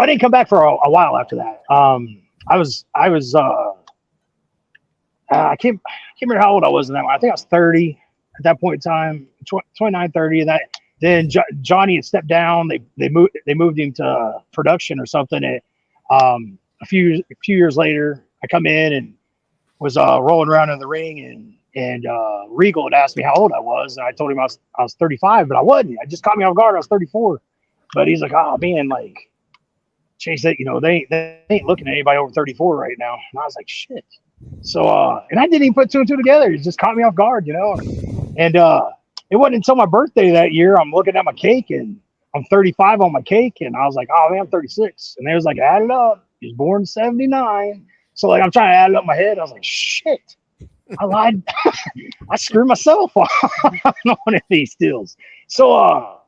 I didn't come back for a while after that. I can't remember how old I was in that one. I think I was 30 at that point in time, 29, 30, and that. Then Johnny had stepped down. They moved him to production or something. And a few years later, I come in and was rolling around in the ring, and Regal had asked me how old I was, and I told him I was 35, but I wasn't. I just caught me off guard. I was 34. But he's like, oh man, like, Chase, that they ain't looking at anybody over 34 right now. And I was like, shit. So and I didn't even put two and two together. He just caught me off guard, and it wasn't until my birthday that year, I'm looking at my cake and I'm 35 on my cake. And I was like, oh man, I'm 36. And they was like, add it up. He was born in 79. So like I'm trying to add it up in my head. I was like, shit, I lied. I screwed myself on one of these deals. So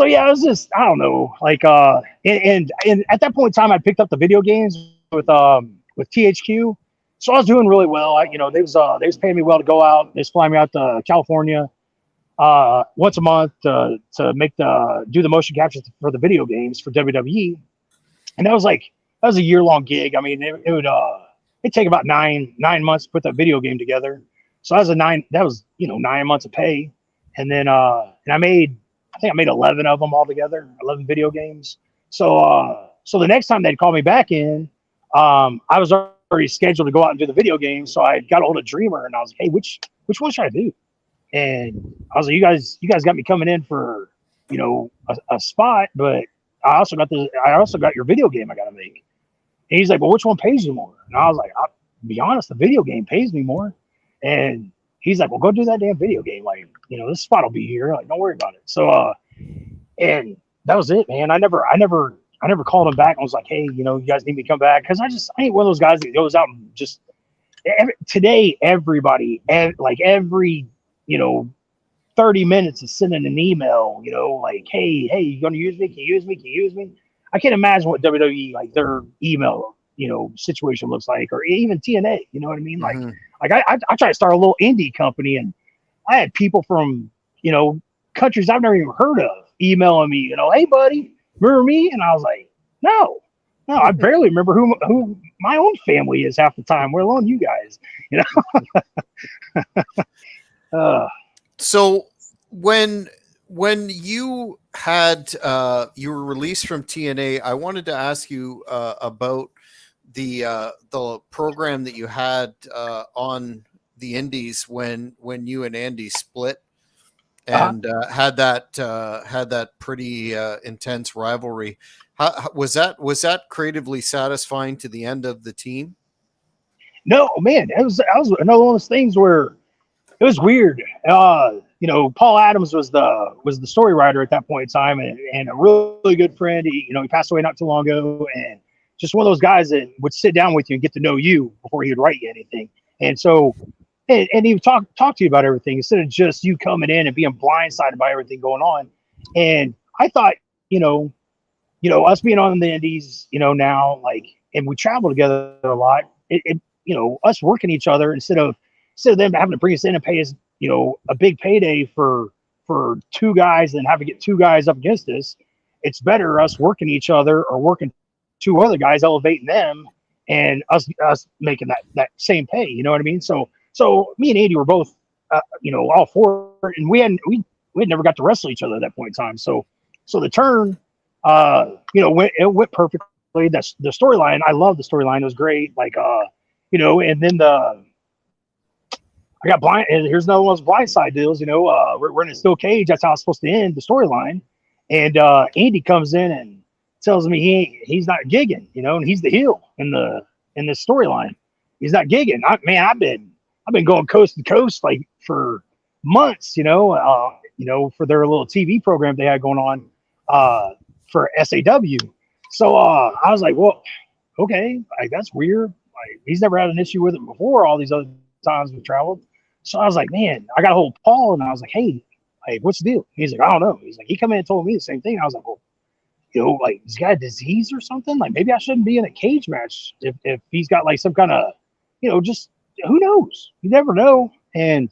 yeah, it was just I don't know, like and at that point in time, I picked up the video games with THQ, so I was doing really well. They was paying me well to go out. They was flying me out to California once a month to do the motion capture for the video games for WWE, and that was a year-long gig. I mean, it'd take about nine months to put that video game together. So that was 9 months of pay, and then and I think I made 11 of them altogether, 11 video games. So the next time they'd call me back in, I was already scheduled to go out and do the video games. So I got a hold of Dreamer and I was like, hey, which one should I do? And I was like, you guys got me coming in for, a spot, but I also got your video game I got to make. And he's like, well, which one pays you more? And I was like, I'll be honest, the video game pays me more. And he's like, well, go do that damn video game. Like, this spot will be here. Like, don't worry about it. So, and that was it, man. I never called him back and was like, hey, you guys need me to come back. Cause I ain't one of those guys that goes out and just today, everybody, like every, 30 minutes is sending an email, like, hey, you going to use me? Can you use me? Can you use me? I can't imagine what WWE, like their email, situation looks like, or even TNA, you know what I mean? Mm-hmm. Like I tried to start a little indie company and I had people from, countries I've never even heard of emailing me, hey buddy, remember me? And I was like, no, I barely remember who my own family is half the time, let alone you guys, So when you had you were released from TNA, I wanted to ask you about the program that you had on the Indies when you and Andy split and had that pretty intense rivalry. How was that creatively satisfying to the end of the team? No, man, I was another one of those things where it was weird. Paul Adams was the story writer at that point in time, and a really good friend. He passed away not too long ago, and just one of those guys that would sit down with you and get to know you before he would write you anything. And so, and he would talk to you about everything instead of just you coming in and being blindsided by everything going on. And I thought, us being on the Indies, now, like, and we travel together a lot. Us working each other instead of them having to bring us in and pay us, a big payday for two guys and having to get two guys up against us. It's better us working each other or working two other guys, elevating them, and us making that same pay. You know what I mean? So me and Andy were both, all for it, and we had never got to wrestle each other at that point in time. So the turn, went perfectly. The storyline, I love the storyline. It was great. Like, and then I got blind, and here's another one of those blindside deals. We're in a steel cage. That's how it's supposed to end the storyline. And Andy comes in and tells me he's not gigging, and he's the heel in this storyline. He's not gigging. I've been going coast to coast like for months, for their little TV program they had going on for SAW. So I was like, well, okay, like that's weird. Like he's never had an issue with it before. All these other times we traveled. So I was like, man, I got a hold of Paul and I was like, hey, like, what's the deal? He's like, I don't know. He's like, he come in and told me the same thing. I was like, well, like, he's got a disease or something? Like, maybe I shouldn't be in a cage match if he's got like some kind of, just who knows? You never know. And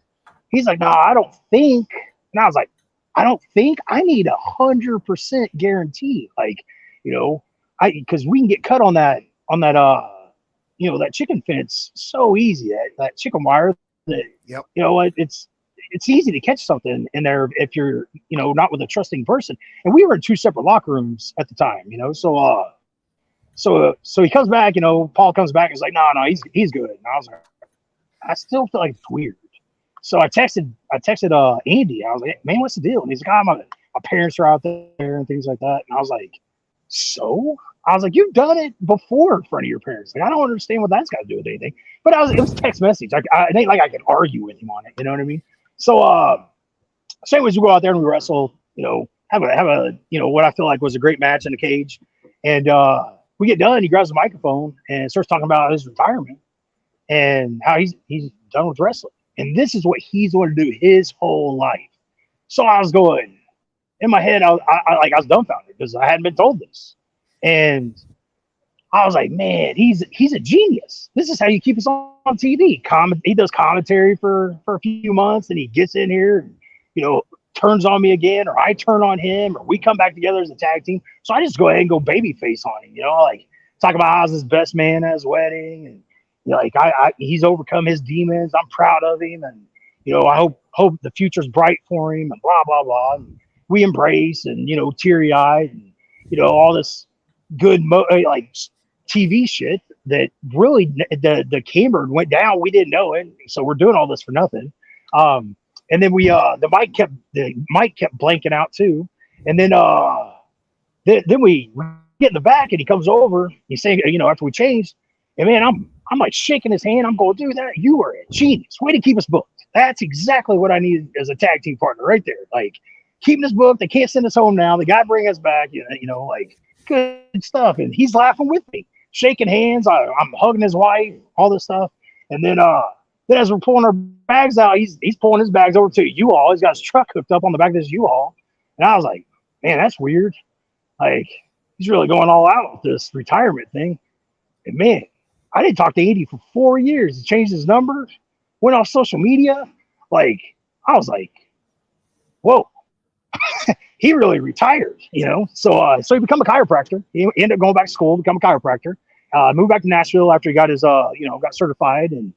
he's like, no, I don't think. And I was like, I don't think. I need 100% guarantee. Like, because we can get cut on that that chicken fence so easy, that chicken wire that, Yep. It's easy to catch something in there if you're, not with a trusting person. And we were in two separate locker rooms at the time, so he comes back, Paul comes back and is like, no, he's good. And I was like, I still feel like it's weird. So I texted Andy. I was like, man, what's the deal? And he's like, my parents are out there and things like that. And I was like, so? I was like, you've done it before in front of your parents. Like, I don't understand what that's got to do with anything. But it was text message. It ain't like I could argue with him on it. You know what I mean? So, anyways, we go out there and we wrestle. Have a what I feel like was a great match in the cage, and we get done. He grabs the microphone and starts talking about his retirement and how he's done with wrestling. And this is what he's going to do his whole life. So I was going in my head. I was dumbfounded because I hadn't been told this, and I was like, man, he's a genius. This is how you keep us on TV. He does commentary for a few months, and he gets in here, and, you know, turns on me again, or I turn on him, or we come back together as a tag team. So I just go ahead and go babyface on him, you know, like talk about how's his best man at his wedding, and you know, like he's overcome his demons. I'm proud of him, and you know, I hope the future's bright for him, and blah blah blah. And we embrace, and you know, teary eyed, and you know, all this good like TV shit that really the camera went down. We didn't know it, so we're doing all this for nothing. And then we the mic kept blanking out too. And then then we get in the back, and he comes over. He's saying, you know, after we changed, and man, I'm like shaking his hand. I'm going, dude, you are a genius. Way to keep us booked. That's exactly what I needed as a tag team partner right there. Like keeping us booked. They can't send us home now. They got to bring us back. You know, like good stuff. And he's laughing with me, shaking hands. I'm hugging his wife, all this stuff. And then as we're pulling our bags out, he's pulling his bags over to U-Haul. He's got his truck hooked up on the back of this U-Haul. And I was like, man, that's weird. Like, he's really going all out with this retirement thing. And man, I didn't talk to Andy for 4 years. He changed his number, went off social media. Like, I was like, whoa, he really retired, you know? So he became a chiropractor. He ended up going back to school, become a chiropractor. Moved back to Nashville after he got his, got certified and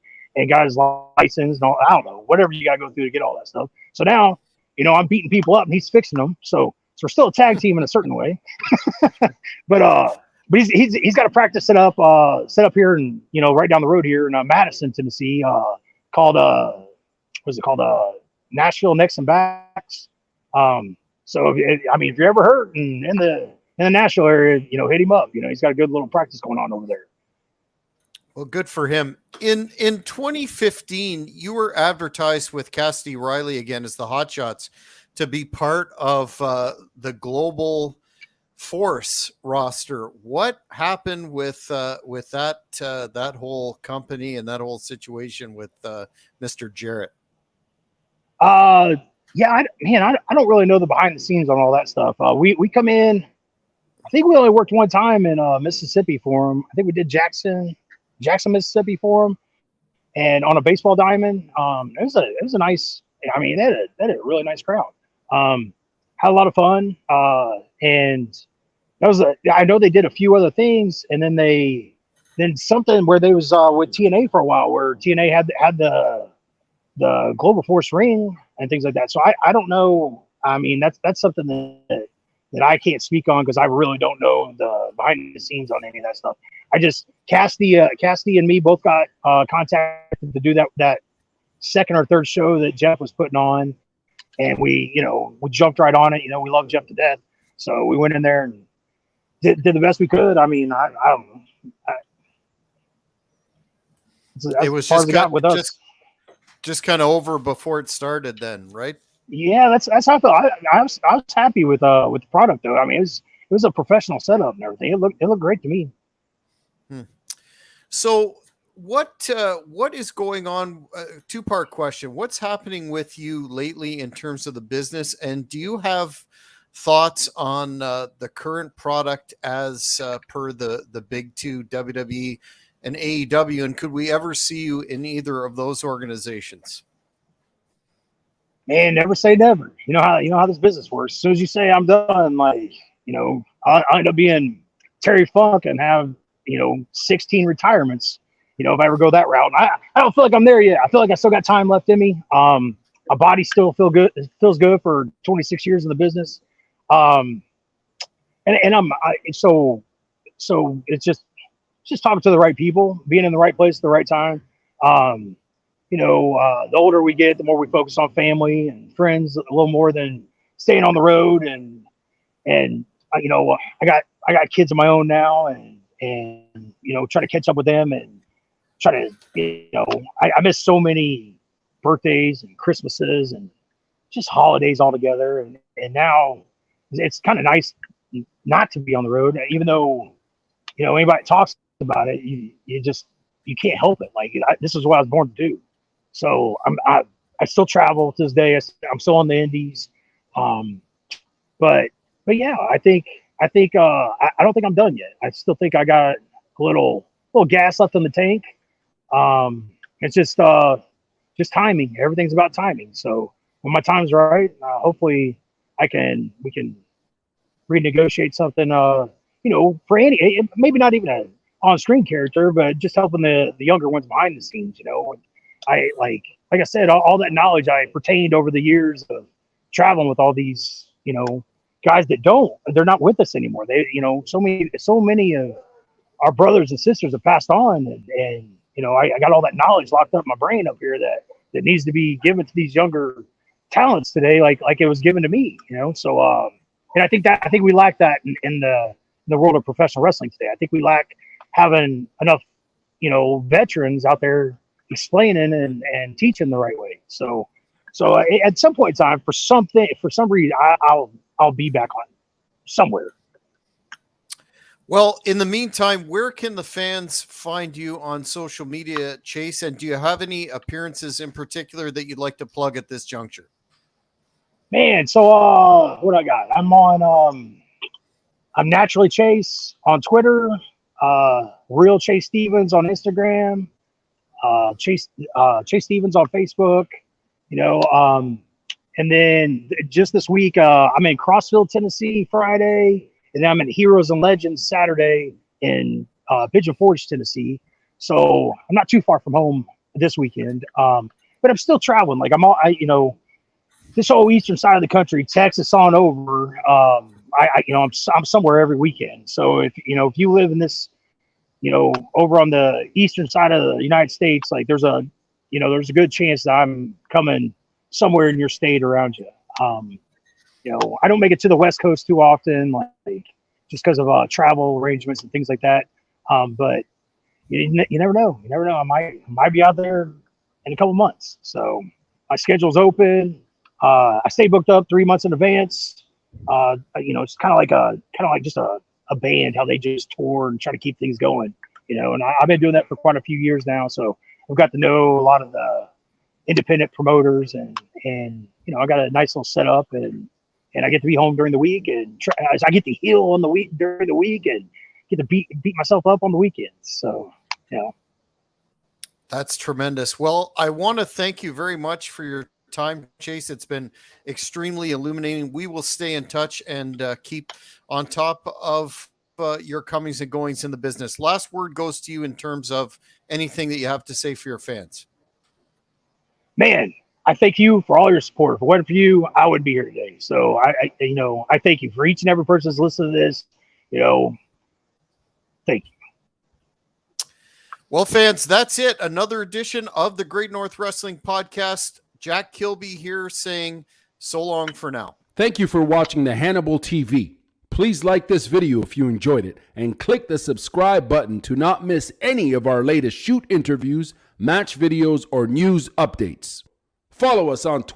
got his license and all, I don't know, whatever you got to go through to get all that stuff. So now, you know, I'm beating people up and he's fixing them. So we're still a tag team in a certain way. But he's got a practice set up here and, you know, right down the road here in Madison, Tennessee, called, what's it called? Nashville Necks and Backs. So if you're ever hurt in the Nashville area, you know, hit him up. You know, he's got a good little practice going on over there. Well, good for him. In 2015, you were advertised with Cassidy Riley again as the Hotshots to be part of the Global Force roster. What happened with that whole company and that whole situation with Mr. Jarrett? Yeah, I don't really know the behind the scenes on all that stuff. We come in. I think we only worked one time in Mississippi for him. I think we did Jackson, Mississippi for him, and on a baseball diamond. It was a nice. I mean, they had a really nice crowd. Had a lot of fun, and that was I know they did a few other things, and then something where they was with TNA for a while, where TNA had the Global Force ring and things like that. So I don't know. I mean, that's something that I can't speak on because I really don't know the behind the scenes on any of that stuff. I just Cassidy and me both got contacted to do that second or third show that Jeff was putting on, and we jumped right on it. You know, we love Jeff to death, so we went in there and did the best we could. I mean, I don't know. It was just kind of over before it started, then, right? Yeah, that's how I felt. I was happy with the product though. I mean, it was a professional setup and everything. It looked great to me. So what is going on? Two-part question. What's happening with you lately in terms of the business, and do you have thoughts on the current product as per the big two, WWE and AEW, and could we ever see you in either of those organizations? Man, never say never. You know how this business works. As soon as you say I'm done, like, you know, I'll end up being Terry Funk and have, you know, 16 retirements, you know, if I ever go that route. And I don't feel like I'm there yet. I feel like I still got time left in me. My body still feels good for 26 years in the business. So it's just talking to the right people, being in the right place at the right time. The older we get, the more we focus on family and friends a little more than staying on the road. And I got kids of my own now, and try to catch up with them and try to, I miss so many birthdays and Christmases and just holidays all together. And now it's kind of nice not to be on the road, even though anybody talks about it, you can't help it. Like this is what I was born to do. So I still travel to this day. I'm still on the indies. But yeah, I don't think I'm done yet. I still think I got a little gas left in the tank. It's just timing. Everything's about timing. So when my time's right, hopefully we can renegotiate something, for any, maybe not even a on-screen character, but just helping the younger ones behind the scenes, I like I said, all that knowledge I pertained over the years of traveling with all these, guys they're not with us anymore. They, so many of our brothers and sisters have passed on, and I got all that knowledge locked up in my brain up here that needs to be given to these younger talents today, like it was given to me, So, and I think we lack that in the world of professional wrestling today. I think we lack having enough, veterans out there explaining and teaching the right way. So at some point in time, for some reason, I'll be back on somewhere. Well, in the meantime, where can the fans find you on social media, Chase? And do you have any appearances in particular that you'd like to plug at this juncture? Man, so what I got? I'm Naturally Chase on Twitter, Real Chase Stevens on Instagram, Chase Stevens on Facebook, and then just this week, I'm in Crossville, Tennessee Friday, and then I'm in Heroes and Legends Saturday in Pigeon Forge, Tennessee. So I'm not too far from home this weekend, but I'm still traveling. Like this whole eastern side of the country, Texas on over. I'm somewhere every weekend. So if you live in this, over on the eastern side of the United States, like there's a good chance that I'm coming somewhere in your state around you. I don't make it to the West Coast too often, like just because of travel arrangements and things like that. But you never know. You never know. I might be out there in a couple months. So my schedule's open. I stay booked up 3 months in advance. It's kind of like just a band, how they just tour and try to keep things going, and I've been doing that for quite a few years now. So I've got to know a lot of the independent promoters and I got a nice little setup and I get to be home during the week and I get to heal on the week during the week and get to beat myself up on the weekends. So, That's tremendous. Well, I want to thank you very much for your time, Chase. It's been extremely illuminating. We will stay in touch and keep on top of your comings and goings in the business. Last word goes to you in terms of anything that you have to say for your fans. Man, I thank you for all your support. If it wasn't for you, I wouldn't be here today. So I thank you for each and every person that's listening to this. Thank you. Well, fans, that's it. Another edition of the Great North Wrestling Podcast. Jack Kilby here saying so long for now. Thank you for watching the Hannibal TV. Please like this video if you enjoyed it and click the subscribe button to not miss any of our latest shoot interviews, match videos, or news updates. Follow us on Twitter